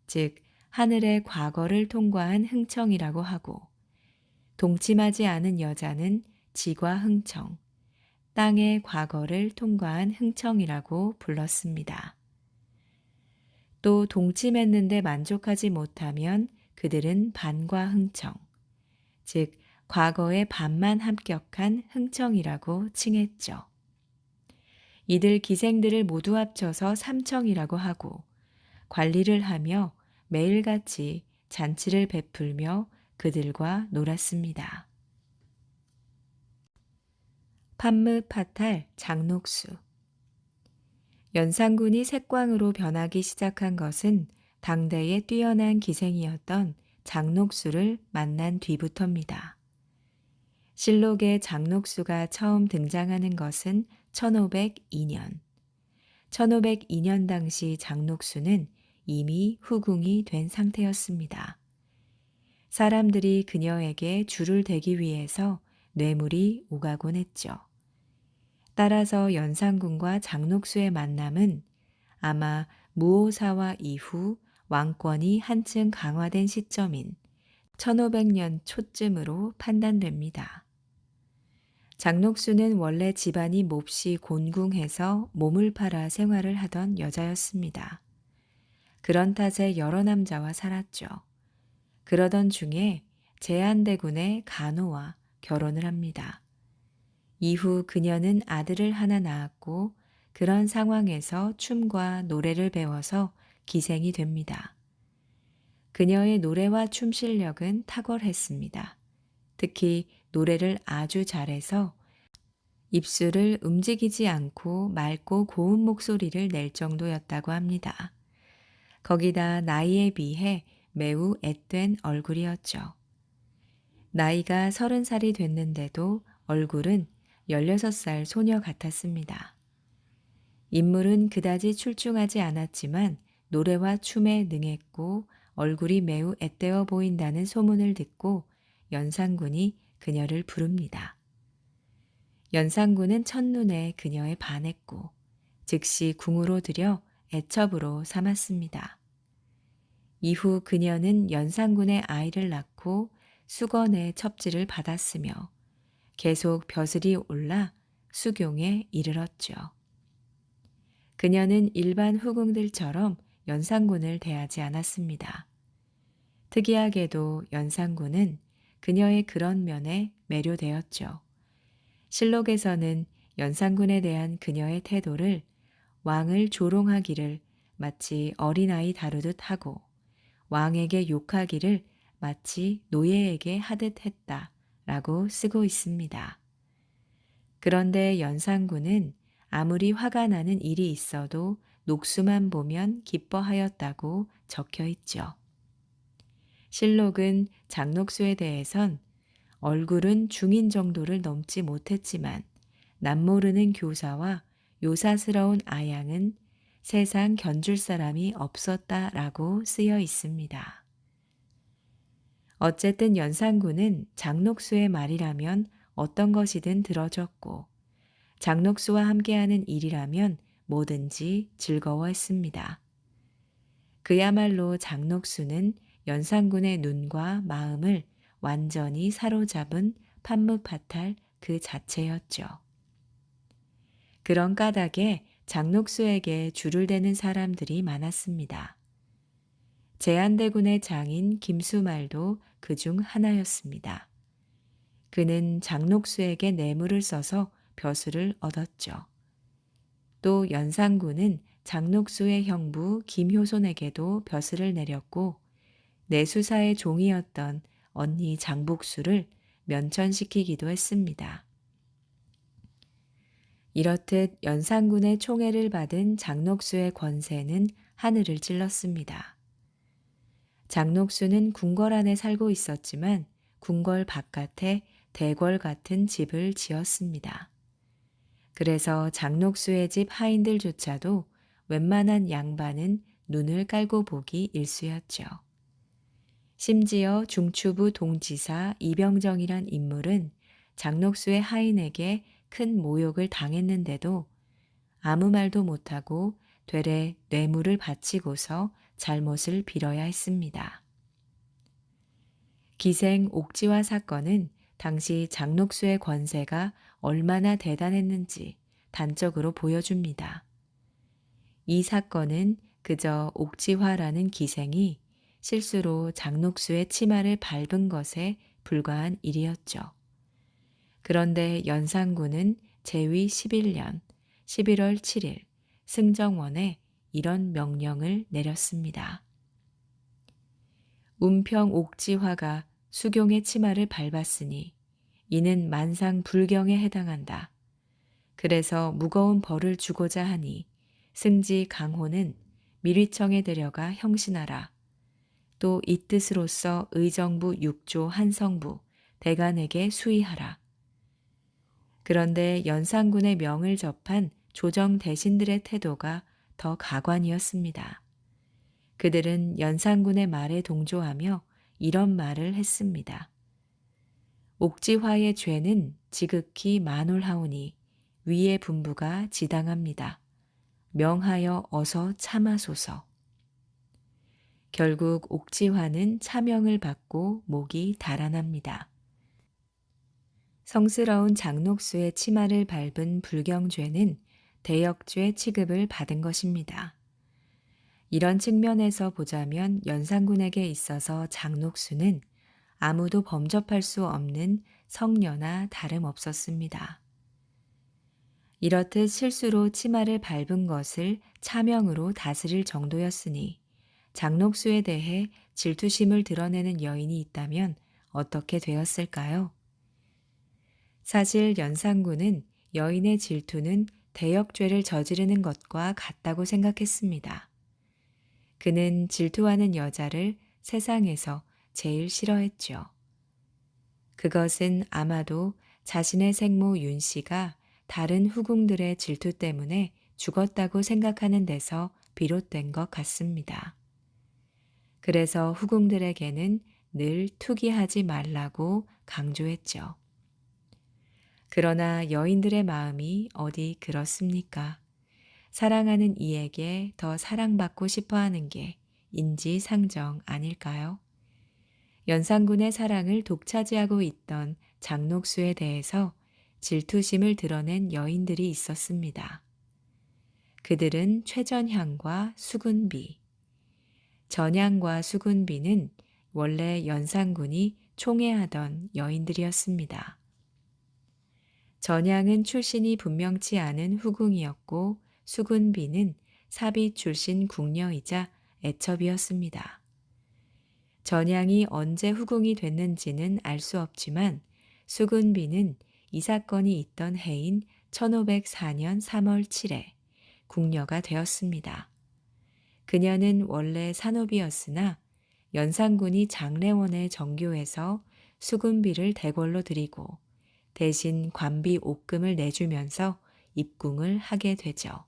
즉 하늘의 과거를 통과한 흥청이라고 하고 동침하지 않은 여자는 지과 흥청, 땅의 과거를 통과한 흥청이라고 불렀습니다. 또 동침했는데 만족하지 못하면 그들은 반과 흥청, 즉 과거의 반만 합격한 흥청이라고 칭했죠. 이들 기생들을 모두 합쳐서 삼청이라고 하고 관리를 하며 매일같이 잔치를 베풀며 그들과 놀았습니다. 판무파탈 장녹수. 연산군이 색광으로 변하기 시작한 것은 당대의 뛰어난 기생이었던 장녹수를 만난 뒤부터입니다. 실록에 장녹수가 처음 등장하는 것은 1502년. 1502년 당시 장녹수는 이미 후궁이 된 상태였습니다. 사람들이 그녀에게 줄을 대기 위해서 뇌물이 오가곤 했죠. 따라서 연산군과 장녹수의 만남은 아마 무오사화 이후 왕권이 한층 강화된 시점인 1500년 초쯤으로 판단됩니다. 장녹수는 원래 집안이 몹시 곤궁해서 몸을 팔아 생활을 하던 여자였습니다. 그런 탓에 여러 남자와 살았죠. 그러던 중에 제한대군의 간호와 결혼을 합니다. 이후 그녀는 아들을 하나 낳았고 그런 상황에서 춤과 노래를 배워서 기생이 됩니다. 그녀의 노래와 춤 실력은 탁월했습니다. 특히 노래를 아주 잘해서 입술을 움직이지 않고 맑고 고운 목소리를 낼 정도였다고 합니다. 거기다 나이에 비해 매우 앳된 얼굴이었죠. 나이가 30살이 됐는데도 얼굴은 16살 소녀 같았습니다. 인물은 그다지 출중하지 않았지만 노래와 춤에 능했고 얼굴이 매우 앳되어 보인다는 소문을 듣고 연산군이 그녀를 부릅니다. 연산군은 첫눈에 그녀에 반했고 즉시 궁으로 들여 애첩으로 삼았습니다. 이후 그녀는 연산군의 아이를 낳고 수건의 첩지를 받았으며 계속 벼슬이 올라 수경에 이르렀죠. 그녀는 일반 후궁들처럼 연산군을 대하지 않았습니다. 특이하게도 연산군은 그녀의 그런 면에 매료되었죠. 실록에서는 연산군에 대한 그녀의 태도를 왕을 조롱하기를 마치 어린아이 다루듯 하고 왕에게 욕하기를 마치 노예에게 하듯 했다라고 쓰고 있습니다. 그런데 연산군은 아무리 화가 나는 일이 있어도 녹수만 보면 기뻐하였다고 적혀 있죠. 실록은 장녹수에 대해선 얼굴은 중인 정도를 넘지 못했지만 남모르는 교사와 요사스러운 아양은 세상 견줄 사람이 없었다라고 쓰여 있습니다. 어쨌든 연산군은 장녹수의 말이라면 어떤 것이든 들어줬고 장녹수와 함께하는 일이라면 뭐든지 즐거워했습니다. 그야말로 장녹수는 연산군의 눈과 마음을 완전히 사로잡은 판무파탈 그 자체였죠. 그런 까닭에 장녹수에게 줄을 대는 사람들이 많았습니다. 제한대군의 장인 김수말도 그중 하나였습니다. 그는 장녹수에게 뇌물을 써서 벼슬을 얻었죠. 또 연산군은 장녹수의 형부 김효손에게도 벼슬을 내렸고 내수사의 종이었던 언니 장복수를 면천시키기도 했습니다. 이렇듯 연산군의 총애를 받은 장녹수의 권세는 하늘을 찔렀습니다. 장녹수는 궁궐 안에 살고 있었지만 궁궐 바깥에 대궐 같은 집을 지었습니다. 그래서 장녹수의 집 하인들조차도 웬만한 양반은 눈을 깔고 보기 일쑤였죠. 심지어 중추부 동지사 이병정이란 인물은 장녹수의 하인에게 큰 모욕을 당했는데도 아무 말도 못하고 되레 뇌물을 바치고서 잘못을 빌어야 했습니다. 기생 옥지화 사건은 당시 장녹수의 권세가 얼마나 대단했는지 단적으로 보여줍니다. 이 사건은 그저 옥지화라는 기생이 실수로 장녹수의 치마를 밟은 것에 불과한 일이었죠. 그런데 연산군은 제위 11년 11월 7일 승정원에 이런 명령을 내렸습니다. 운평 옥지화가 수경의 치마를 밟았으니 이는 만상 불경에 해당한다. 그래서 무거운 벌을 주고자 하니 승지 강호는 미리청에 데려가 형신하라. 또 이 뜻으로써 의정부 6조 한성부 대간에게 수의하라. 그런데 연산군의 명을 접한 조정 대신들의 태도가 더 가관이었습니다. 그들은 연산군의 말에 동조하며 이런 말을 했습니다. 옥지화의 죄는 지극히 만홀하오니 위의 분부가 지당합니다. 명하여 어서 참하소서. 결국 옥지화는 차명을 받고 목이 달아납니다. 성스러운 장녹수의 치마를 밟은 불경죄는 대역죄 취급을 받은 것입니다. 이런 측면에서 보자면 연산군에게 있어서 장녹수는 아무도 범접할 수 없는 성녀나 다름없었습니다. 이렇듯 실수로 치마를 밟은 것을 차명으로 다스릴 정도였으니 장녹수에 대해 질투심을 드러내는 여인이 있다면 어떻게 되었을까요? 사실 연산군은 여인의 질투는 대역죄를 저지르는 것과 같다고 생각했습니다. 그는 질투하는 여자를 세상에서 제일 싫어했죠. 그것은 아마도 자신의 생모 윤 씨가 다른 후궁들의 질투 때문에 죽었다고 생각하는 데서 비롯된 것 같습니다. 그래서 후궁들에게는 늘 투기하지 말라고 강조했죠. 그러나 여인들의 마음이 어디 그렇습니까? 사랑하는 이에게 더 사랑받고 싶어 하는 게 인지상정 아닐까요? 연산군의 사랑을 독차지하고 있던 장녹수에 대해서 질투심을 드러낸 여인들이 있었습니다. 그들은 최전향과 수군비. 전향과 수군비는 원래 연산군이 총애하던 여인들이었습니다. 전향은 출신이 분명치 않은 후궁이었고 수군비는 사비 출신 궁녀이자 애첩이었습니다. 전향이 언제 후궁이 됐는지는 알 수 없지만 수군비는 이 사건이 있던 해인 1504년 3월 7일 궁녀가 되었습니다. 그녀는 원래 산업이었으나 연산군이 장례원에 정교해서 수군비를 대궐로 들이고 대신 관비 옥금을 내주면서 입궁을 하게 되죠.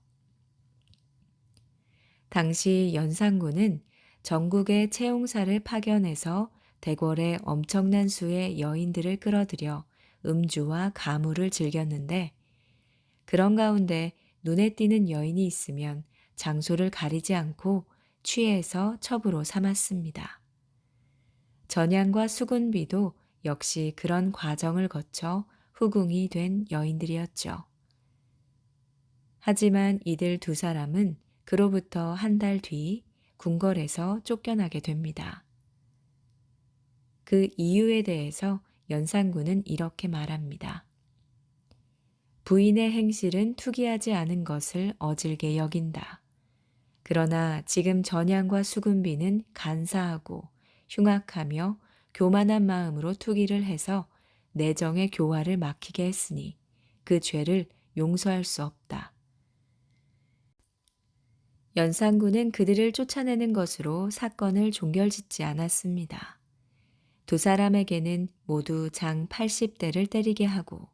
당시 연산군은 전국의 채용사를 파견해서 대궐에 엄청난 수의 여인들을 끌어들여 음주와 가무를 즐겼는데 그런 가운데 눈에 띄는 여인이 있으면 장소를 가리지 않고 취해서 첩으로 삼았습니다. 전향과 수군비도 역시 그런 과정을 거쳐 후궁이 된 여인들이었죠. 하지만 이들 두 사람은 그로부터 한 달 뒤 궁궐에서 쫓겨나게 됩니다. 그 이유에 대해서 연산군은 이렇게 말합니다. 부인의 행실은 투기하지 않은 것을 어질게 여긴다. 그러나 지금 전향과 수군비는 간사하고 흉악하며 교만한 마음으로 투기를 해서 내정의 교화를 막히게 했으니 그 죄를 용서할 수 없다. 연산군은 그들을 쫓아내는 것으로 사건을 종결짓지 않았습니다. 두 사람에게는 모두 장 80대를 때리게 하고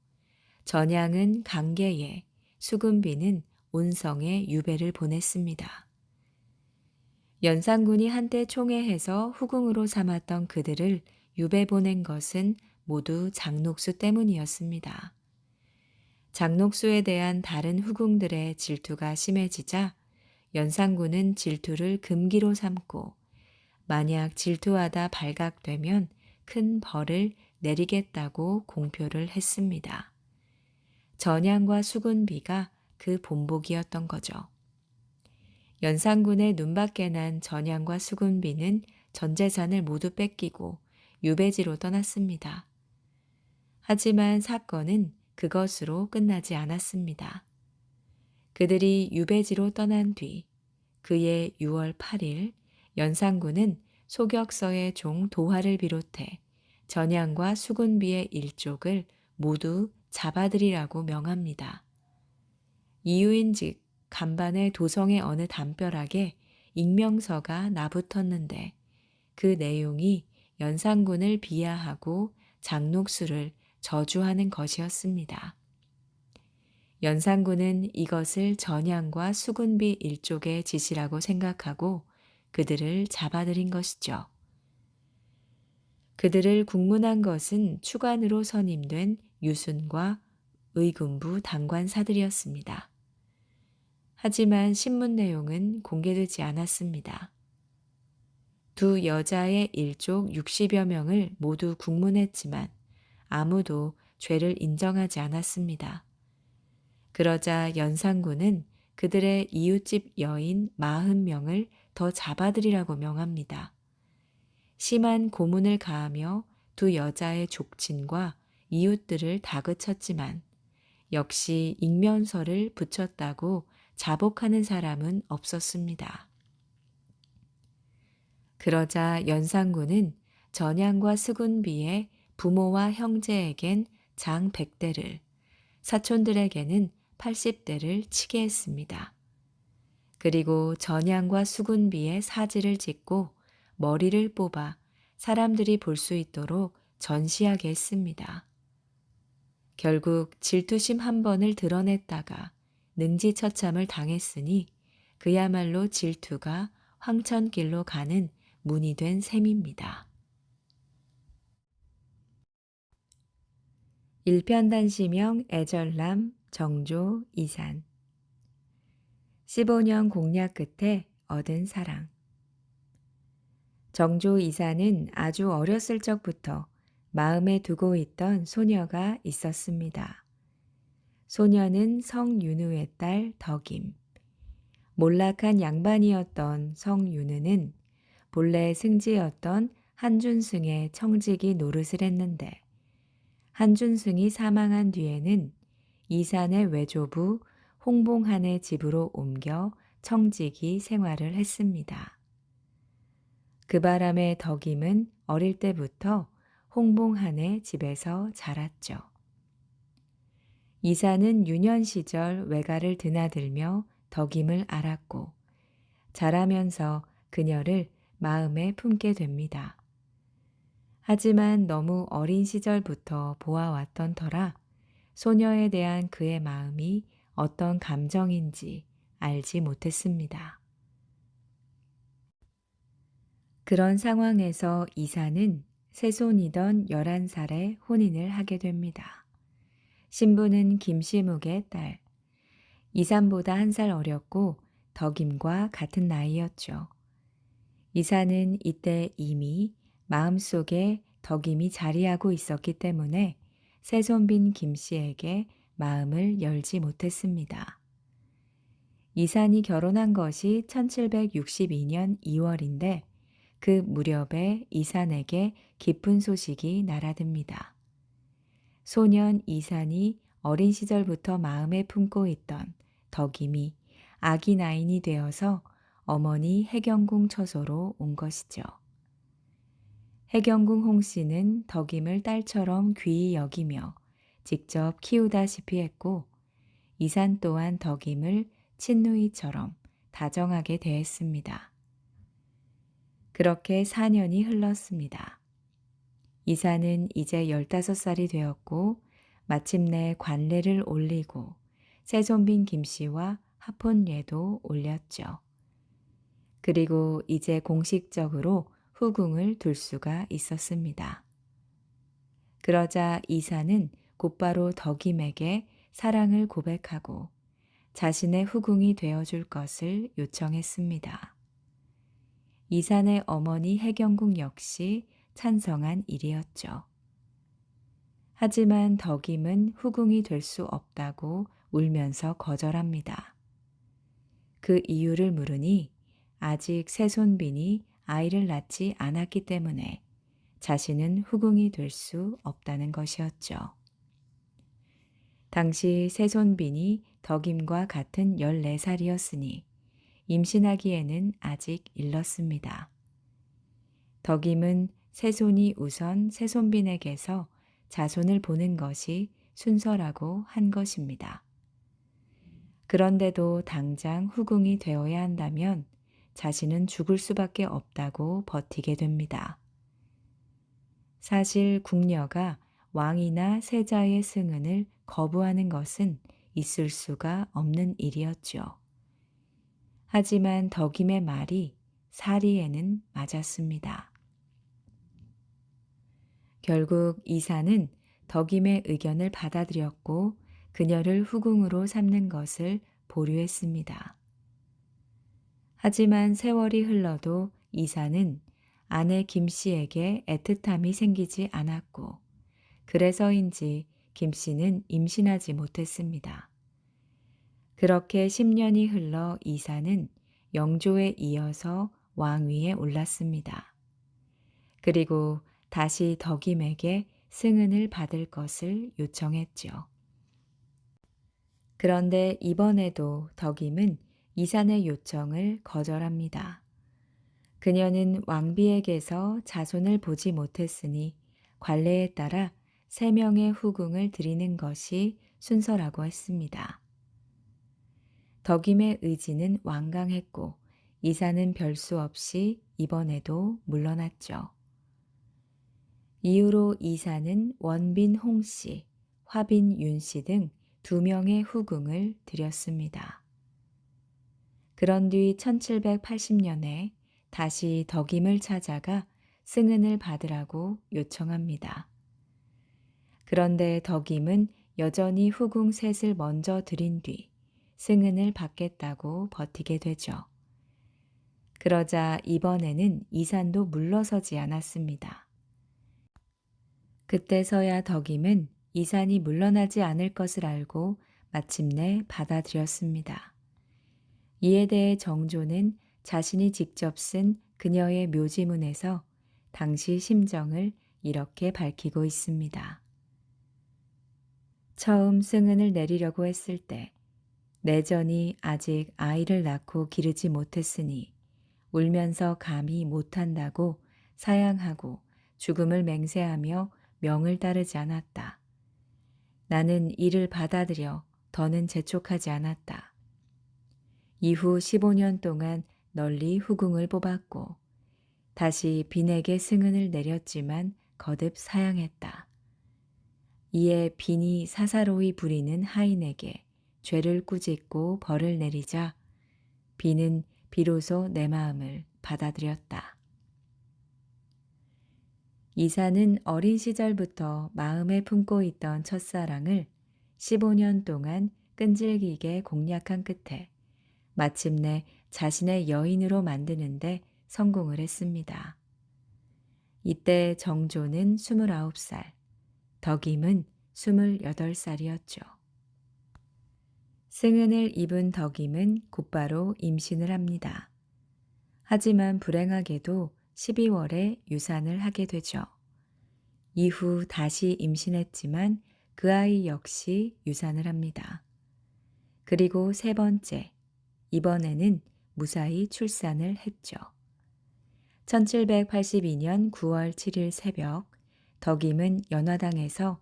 전향은 강계에, 수군비는 온성에 유배를 보냈습니다. 연산군이 한때 총애해서 후궁으로 삼았던 그들을 유배 보낸 것은 모두 장녹수 때문이었습니다. 장녹수에 대한 다른 후궁들의 질투가 심해지자 연산군은 질투를 금기로 삼고 만약 질투하다 발각되면 큰 벌을 내리겠다고 공표를 했습니다. 전향과 수군비가 그 본보기였던 거죠. 연산군의 눈밖에 난 전향과 수군비는 전 재산을 모두 뺏기고 유배지로 떠났습니다. 하지만 사건은 그것으로 끝나지 않았습니다. 그들이 유배지로 떠난 뒤 그해 6월 8일 연산군은 소격서의 종 도하를 비롯해 전향과 수군비의 일족을 모두 잡아들이라고 명합니다. 이유인즉 간반의 도성의 어느 담벼락에 익명서가 나붙었는데 그 내용이 연산군을 비하하고 장녹수를 저주하는 것이었습니다. 연산군은 이것을 전향과 수군비 일족의 짓이라고 생각하고 그들을 잡아들인 것이죠. 그들을 국문한 것은 추관으로 선임된 유순과 의군부 당관사들이었습니다. 하지만 신문 내용은 공개되지 않았습니다. 두 여자의 일족 60여 명을 모두 국문했지만 아무도 죄를 인정하지 않았습니다. 그러자 연산군은 그들의 이웃집 여인 40명을 더 잡아들이라고 명합니다. 심한 고문을 가하며 두 여자의 족친과 이웃들을 다그쳤지만 역시 익면서를 붙였다고 자복하는 사람은 없었습니다. 그러자 연산군은 전향과 수군비의 부모와 형제에겐 장 100대를, 사촌들에게는 80대를 치게 했습니다. 그리고 전향과 수군비의 사지를 짓고 머리를 뽑아 사람들이 볼 수 있도록 전시하게 했습니다. 결국 질투심 한 번을 드러냈다가 능지처참을 당했으니 그야말로 질투가 황천길로 가는 문이 된 셈입니다. 일편단시명 애절남 정조 이산 15년 공략 끝에 얻은 사랑. 정조 이산은 아주 어렸을 적부터 마음에 두고 있던 소녀가 있었습니다. 소녀는 성윤우의 딸 덕임. 몰락한 양반이었던 성윤우는 본래 승지였던 한준승의 청지기 노릇을 했는데 한준승이 사망한 뒤에는 이산의 외조부 홍봉한의 집으로 옮겨 청지기 생활을 했습니다. 그 바람에 덕임은 어릴 때부터 홍봉한의 집에서 자랐죠. 이산은 유년 시절 외가를 드나들며 덕임을 알았고 자라면서 그녀를 마음에 품게 됩니다. 하지만 너무 어린 시절부터 보아왔던 터라 소녀에 대한 그의 마음이 어떤 감정인지 알지 못했습니다. 그런 상황에서 이산은 새손이던 11살에 혼인을 하게 됩니다. 신부는 김시묵의 딸, 이산보다 1살 어렸고 덕임과 같은 나이였죠. 이산은 이때 이미 마음속에 덕임이 자리하고 있었기 때문에 새손빈 김씨에게 마음을 열지 못했습니다. 이산이 결혼한 것이 1762년 2월인데 그 무렵에 이산에게 기쁜 소식이 날아듭니다. 소년 이산이 어린 시절부터 마음에 품고 있던 덕임이 아기 나인이 되어서 어머니 해경궁 처소로 온 것이죠. 해경궁 홍씨는 덕임을 딸처럼 귀히 여기며 직접 키우다시피 했고 이산 또한 덕임을 친누이처럼 다정하게 대했습니다. 그렇게 4년이 흘렀습니다. 이산은 이제 15살이 되었고 마침내 관례를 올리고 새손빈 김씨와 합혼례도 올렸죠. 그리고 이제 공식적으로 후궁을 둘 수가 있었습니다. 그러자 이사는 곧바로 덕임에게 사랑을 고백하고 자신의 후궁이 되어줄 것을 요청했습니다. 이산의 어머니 해경궁 역시 찬성한 일이었죠. 하지만 덕임은 후궁이 될 수 없다고 울면서 거절합니다. 그 이유를 물으니 아직 새손빈이 아이를 낳지 않았기 때문에 자신은 후궁이 될 수 없다는 것이었죠. 당시 새손빈이 덕임과 같은 14살이었으니 임신하기에는 아직 일렀습니다. 덕임은 새손이 우선 새손빈에게서 자손을 보는 것이 순서라고 한 것입니다. 그런데도 당장 후궁이 되어야 한다면 자신은 죽을 수밖에 없다고 버티게 됩니다. 사실 궁녀가 왕이나 세자의 승은을 거부하는 것은 있을 수가 없는 일이었죠. 하지만 덕임의 말이 사리에는 맞았습니다. 결국 이사는 덕임의 의견을 받아들였고 그녀를 후궁으로 삼는 것을 보류했습니다. 하지만 세월이 흘러도 이사는 아내 김씨에게 애틋함이 생기지 않았고 그래서인지 김씨는 임신하지 못했습니다. 그렇게 10년이 흘러 이사는 영조에 이어서 왕위에 올랐습니다. 그리고 다시 덕임에게 승은을 받을 것을 요청했죠. 그런데 이번에도 덕임은 이산의 요청을 거절합니다. 그녀는 왕비에게서 자손을 보지 못했으니 관례에 따라 3명의 후궁을 드리는 것이 순서라고 했습니다. 덕임의 의지는 완강했고 이사는 별수 없이 이번에도 물러났죠. 이후로 이사는 원빈 홍씨, 화빈 윤씨 등 2명의 후궁을 드렸습니다. 그런 뒤 1780년에 다시 덕임을 찾아가 승은을 받으라고 요청합니다. 그런데 덕임은 여전히 후궁 셋을 먼저 드린 뒤 승은을 받겠다고 버티게 되죠. 그러자 이번에는 이산도 물러서지 않았습니다. 그때서야 덕임은 이산이 물러나지 않을 것을 알고 마침내 받아들였습니다. 이에 대해 정조는 자신이 직접 쓴 그녀의 묘지문에서 당시 심정을 이렇게 밝히고 있습니다. 처음 승은을 내리려고 했을 때 내전이 아직 아이를 낳고 기르지 못했으니 울면서 감히 못한다고 사양하고 죽음을 맹세하며 명을 따르지 않았다. 나는 이를 받아들여 더는 재촉하지 않았다. 이후 15년 동안 널리 후궁을 뽑았고 다시 빈에게 승은을 내렸지만 거듭 사양했다. 이에 빈이 사사로이 부리는 하인에게 죄를 꾸짖고 벌을 내리자 빈은 비로소 내 마음을 받아들였다. 이사는 어린 시절부터 마음에 품고 있던 첫사랑을 15년 동안 끈질기게 공략한 끝에 마침내 자신의 여인으로 만드는데 성공을 했습니다. 이때 정조는 29살, 덕임은 28살이었죠. 승은을 입은 덕임은 곧바로 임신을 합니다. 하지만 불행하게도 12월에 유산을 하게 되죠. 이후 다시 임신했지만 그 아이 역시 유산을 합니다. 그리고 세 번째, 이번에는 무사히 출산을 했죠. 1782년 9월 7일 새벽 덕임은 연화당에서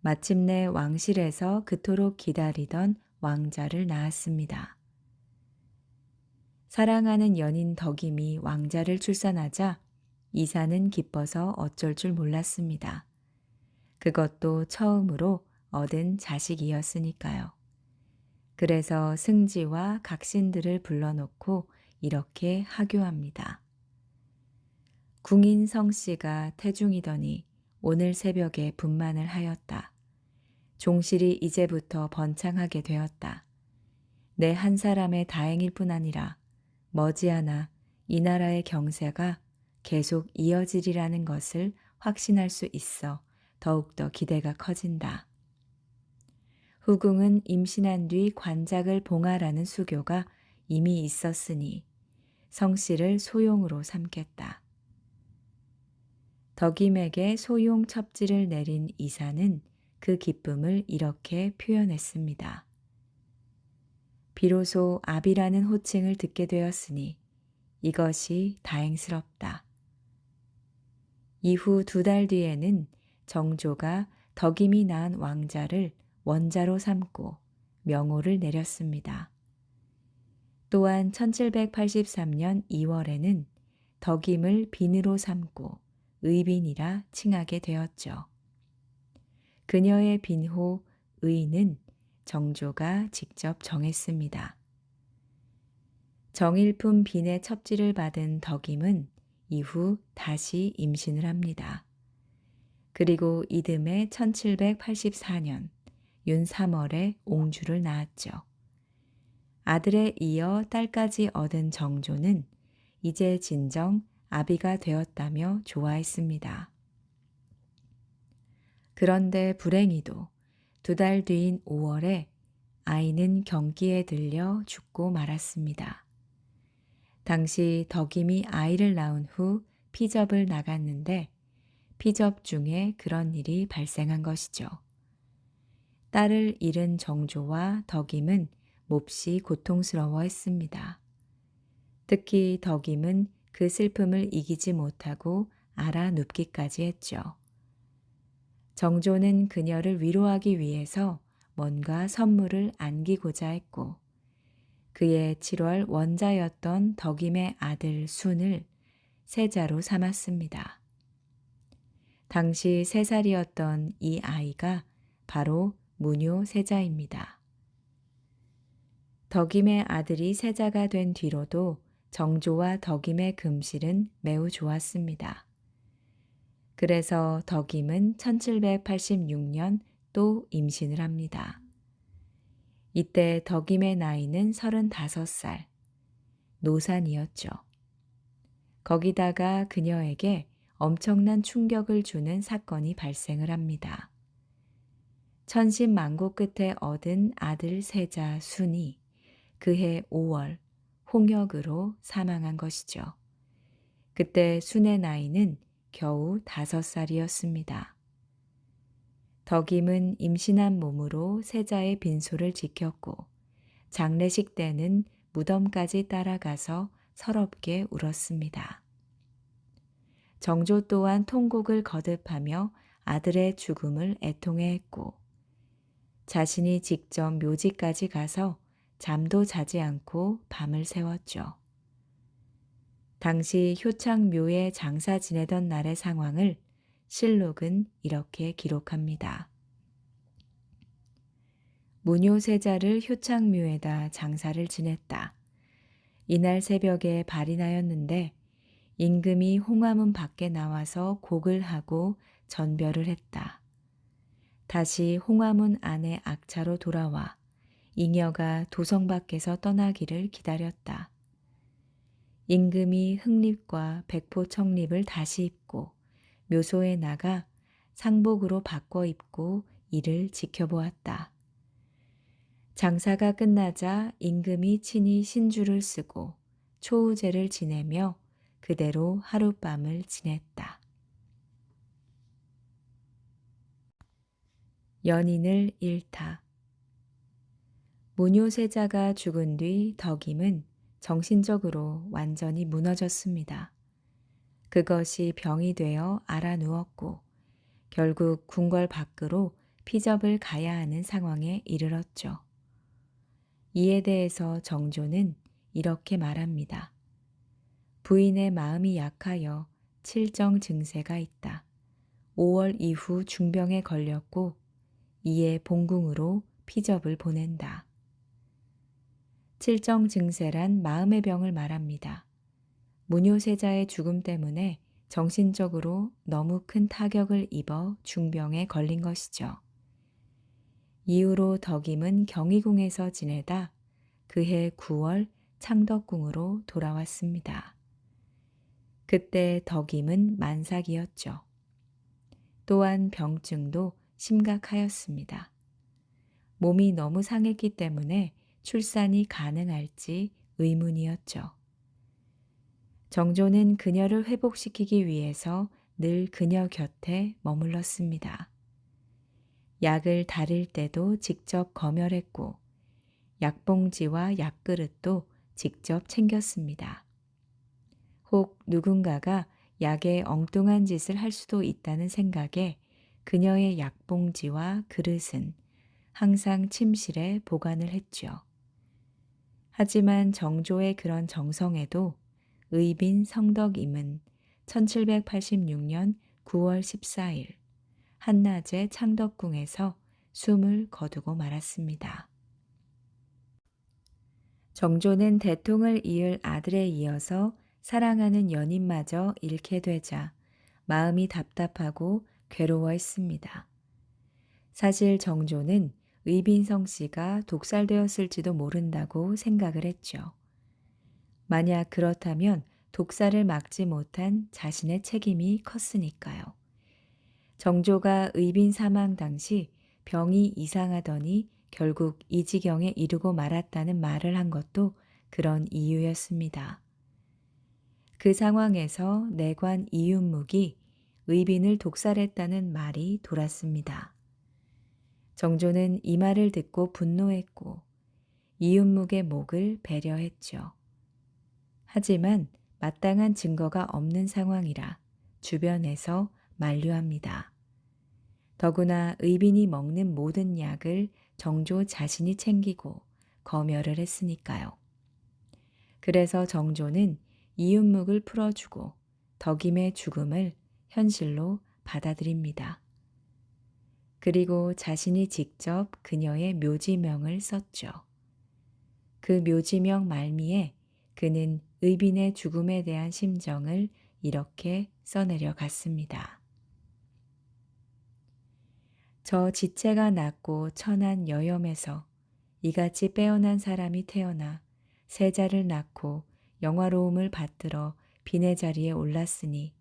마침내 왕실에서 그토록 기다리던 왕자를 낳았습니다. 사랑하는 연인 덕임이 왕자를 출산하자 이사는 기뻐서 어쩔 줄 몰랐습니다. 그것도 처음으로 얻은 자식이었으니까요. 그래서 승지와 각신들을 불러놓고 이렇게 하교합니다. 궁인 성씨가 태중이더니 오늘 새벽에 분만을 하였다. 종실이 이제부터 번창하게 되었다. 내 한 사람의 다행일 뿐 아니라 머지않아 이 나라의 경세가 계속 이어지리라는 것을 확신할 수 있어 더욱더 기대가 커진다. 후궁은 임신한 뒤 관작을 봉하라는 수교가 이미 있었으니 성씨를 소용으로 삼겠다. 덕임에게 소용 첩지를 내린 이사는 그 기쁨을 이렇게 표현했습니다. 비로소 아비라는 호칭을 듣게 되었으니 이것이 다행스럽다. 이후 2달 뒤에는 정조가 덕임이 낳은 왕자를 원자로 삼고 명호를 내렸습니다. 또한 1783년 2월에는 덕임을 빈으로 삼고 의빈이라 칭하게 되었죠. 그녀의 빈호 의는 정조가 직접 정했습니다. 정일품 빈의 첩지를 받은 덕임은 이후 다시 임신을 합니다. 그리고 이듬해 1784년 윤 3월에 옹주를 낳았죠. 아들에 이어 딸까지 얻은 정조는 이제 진정 아비가 되었다며 좋아했습니다. 그런데 불행히도 2달 뒤인 5월에 아이는 경기에 들려 죽고 말았습니다. 당시 덕임이 아이를 낳은 후 피접을 나갔는데 피접 중에 그런 일이 발생한 것이죠. 딸을 잃은 정조와 덕임은 몹시 고통스러워했습니다. 특히 덕임은 그 슬픔을 이기지 못하고 알아눕기까지 했죠. 정조는 그녀를 위로하기 위해서 뭔가 선물을 안기고자 했고 그의 7월 원자였던 덕임의 아들 순을 세자로 삼았습니다. 당시 3살이었던 이 아이가 바로 문효 세자입니다. 덕임의 아들이 세자가 된 뒤로도 정조와 덕임의 금실은 매우 좋았습니다. 그래서 덕임은 1786년 또 임신을 합니다. 이때 덕임의 나이는 35살, 노산이었죠. 거기다가 그녀에게 엄청난 충격을 주는 사건이 발생을 합니다. 천신만고 끝에 얻은 아들 세자 순이 그해 5월 홍역으로 사망한 것이죠. 그때 순의 나이는 겨우 5살이었습니다. 덕임은 임신한 몸으로 세자의 빈소를 지켰고 장례식 때는 무덤까지 따라가서 서럽게 울었습니다. 정조 또한 통곡을 거듭하며 아들의 죽음을 애통해했고 자신이 직접 묘지까지 가서 잠도 자지 않고 밤을 새웠죠. 당시 효창묘에 장사 지내던 날의 상황을 실록은 이렇게 기록합니다. 문효세자를 효창묘에다 장사를 지냈다. 이날 새벽에 발이 나였는데 임금이 홍화문 밖에 나와서 곡을 하고 전별을 했다. 다시 홍화문 안에 악차로 돌아와 잉여가 도성 밖에서 떠나기를 기다렸다. 임금이 흑립과 백포 청립을 다시 입고 묘소에 나가 상복으로 바꿔 입고 이를 지켜보았다. 장사가 끝나자 임금이 친히 신주를 쓰고 초우제를 지내며 그대로 하룻밤을 지냈다. 연인을 잃다. 문효세자가 죽은 뒤 덕임은 정신적으로 완전히 무너졌습니다. 그것이 병이 되어 알아누웠고 결국 궁궐 밖으로 피접을 가야 하는 상황에 이르렀죠. 이에 대해서 정조는 이렇게 말합니다. 부인의 마음이 약하여 칠정 증세가 있다. 5월 이후 중병에 걸렸고 이에 본궁으로 피접을 보낸다. 칠정 증세란 마음의 병을 말합니다. 무뇨세자의 죽음 때문에 정신적으로 너무 큰 타격을 입어 중병에 걸린 것이죠. 이후로 덕임은 경희궁에서 지내다 그해 9월 창덕궁으로 돌아왔습니다. 그때 덕임은 만삭이었죠. 또한 병증도 심각하였습니다. 몸이 너무 상했기 때문에 출산이 가능할지 의문이었죠. 정조는 그녀를 회복시키기 위해서 늘 그녀 곁에 머물렀습니다. 약을 다릴 때도 직접 검열했고 약봉지와 약그릇도 직접 챙겼습니다. 혹 누군가가 약에 엉뚱한 짓을 할 수도 있다는 생각에 그녀의 약봉지와 그릇은 항상 침실에 보관을 했죠. 하지만 정조의 그런 정성에도 의빈 성덕임은 1786년 9월 14일 한낮에 창덕궁에서 숨을 거두고 말았습니다. 정조는 대통을 이을 아들에 이어서 사랑하는 연인마저 잃게 되자 마음이 답답하고 괴로워했습니다. 사실 정조는 의빈성 씨가 독살되었을지도 모른다고 생각을 했죠. 만약 그렇다면 독살을 막지 못한 자신의 책임이 컸으니까요. 정조가 의빈 사망 당시 병이 이상하더니 결국 이 지경에 이르고 말았다는 말을 한 것도 그런 이유였습니다. 그 상황에서 내관 이윤묵이 의빈을 독살했다는 말이 돌았습니다. 정조는 이 말을 듣고 분노했고 이윤묵의 목을 배려했죠. 하지만 마땅한 증거가 없는 상황이라 주변에서 만류합니다. 더구나 의빈이 먹는 모든 약을 정조 자신이 챙기고 검열을 했으니까요. 그래서 정조는 이윤묵을 풀어주고 덕임의 죽음을 현실로 받아들입니다. 그리고 자신이 직접 그녀의 묘지명을 썼죠. 그 묘지명 말미에 그는 의빈의 죽음에 대한 심정을 이렇게 써내려 갔습니다. 저 지체가 낮고 천한 여염에서 이같이 빼어난 사람이 태어나 세자를 낳고 영화로움을 받들어 빈의 자리에 올랐으니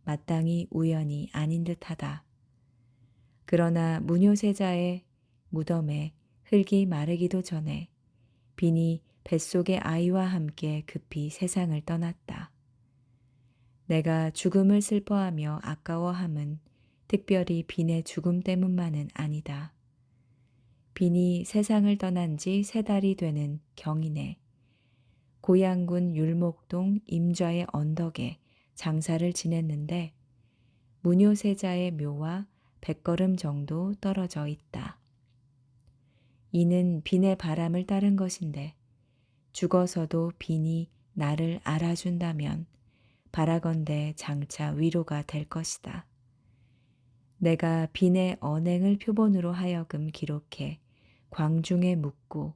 마땅히 우연이 아닌 듯하다. 그러나 무뇨세자의 무덤에 흙이 마르기도 전에 빈이 뱃속의 아이와 함께 급히 세상을 떠났다. 내가 죽음을 슬퍼하며 아까워함은 특별히 빈의 죽음 때문만은 아니다. 빈이 세상을 떠난 지 3달이 되는 경인에 고양군 율목동 임좌의 언덕에 장사를 지냈는데 무뇨세자의 묘와 100걸음 정도 떨어져 있다. 이는 빈의 바람을 따른 것인데 죽어서도 빈이 나를 알아준다면 바라건대 장차 위로가 될 것이다. 내가 빈의 언행을 표본으로 하여금 기록해 광중에 묻고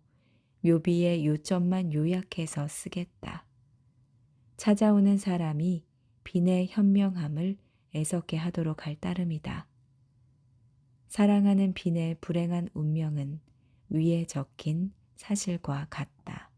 묘비의 요점만 요약해서 쓰겠다. 찾아오는 사람이 빈의 현명함을 애석해 하도록 할 따름이다. 사랑하는 빈의 불행한 운명은 위에 적힌 사실과 같다.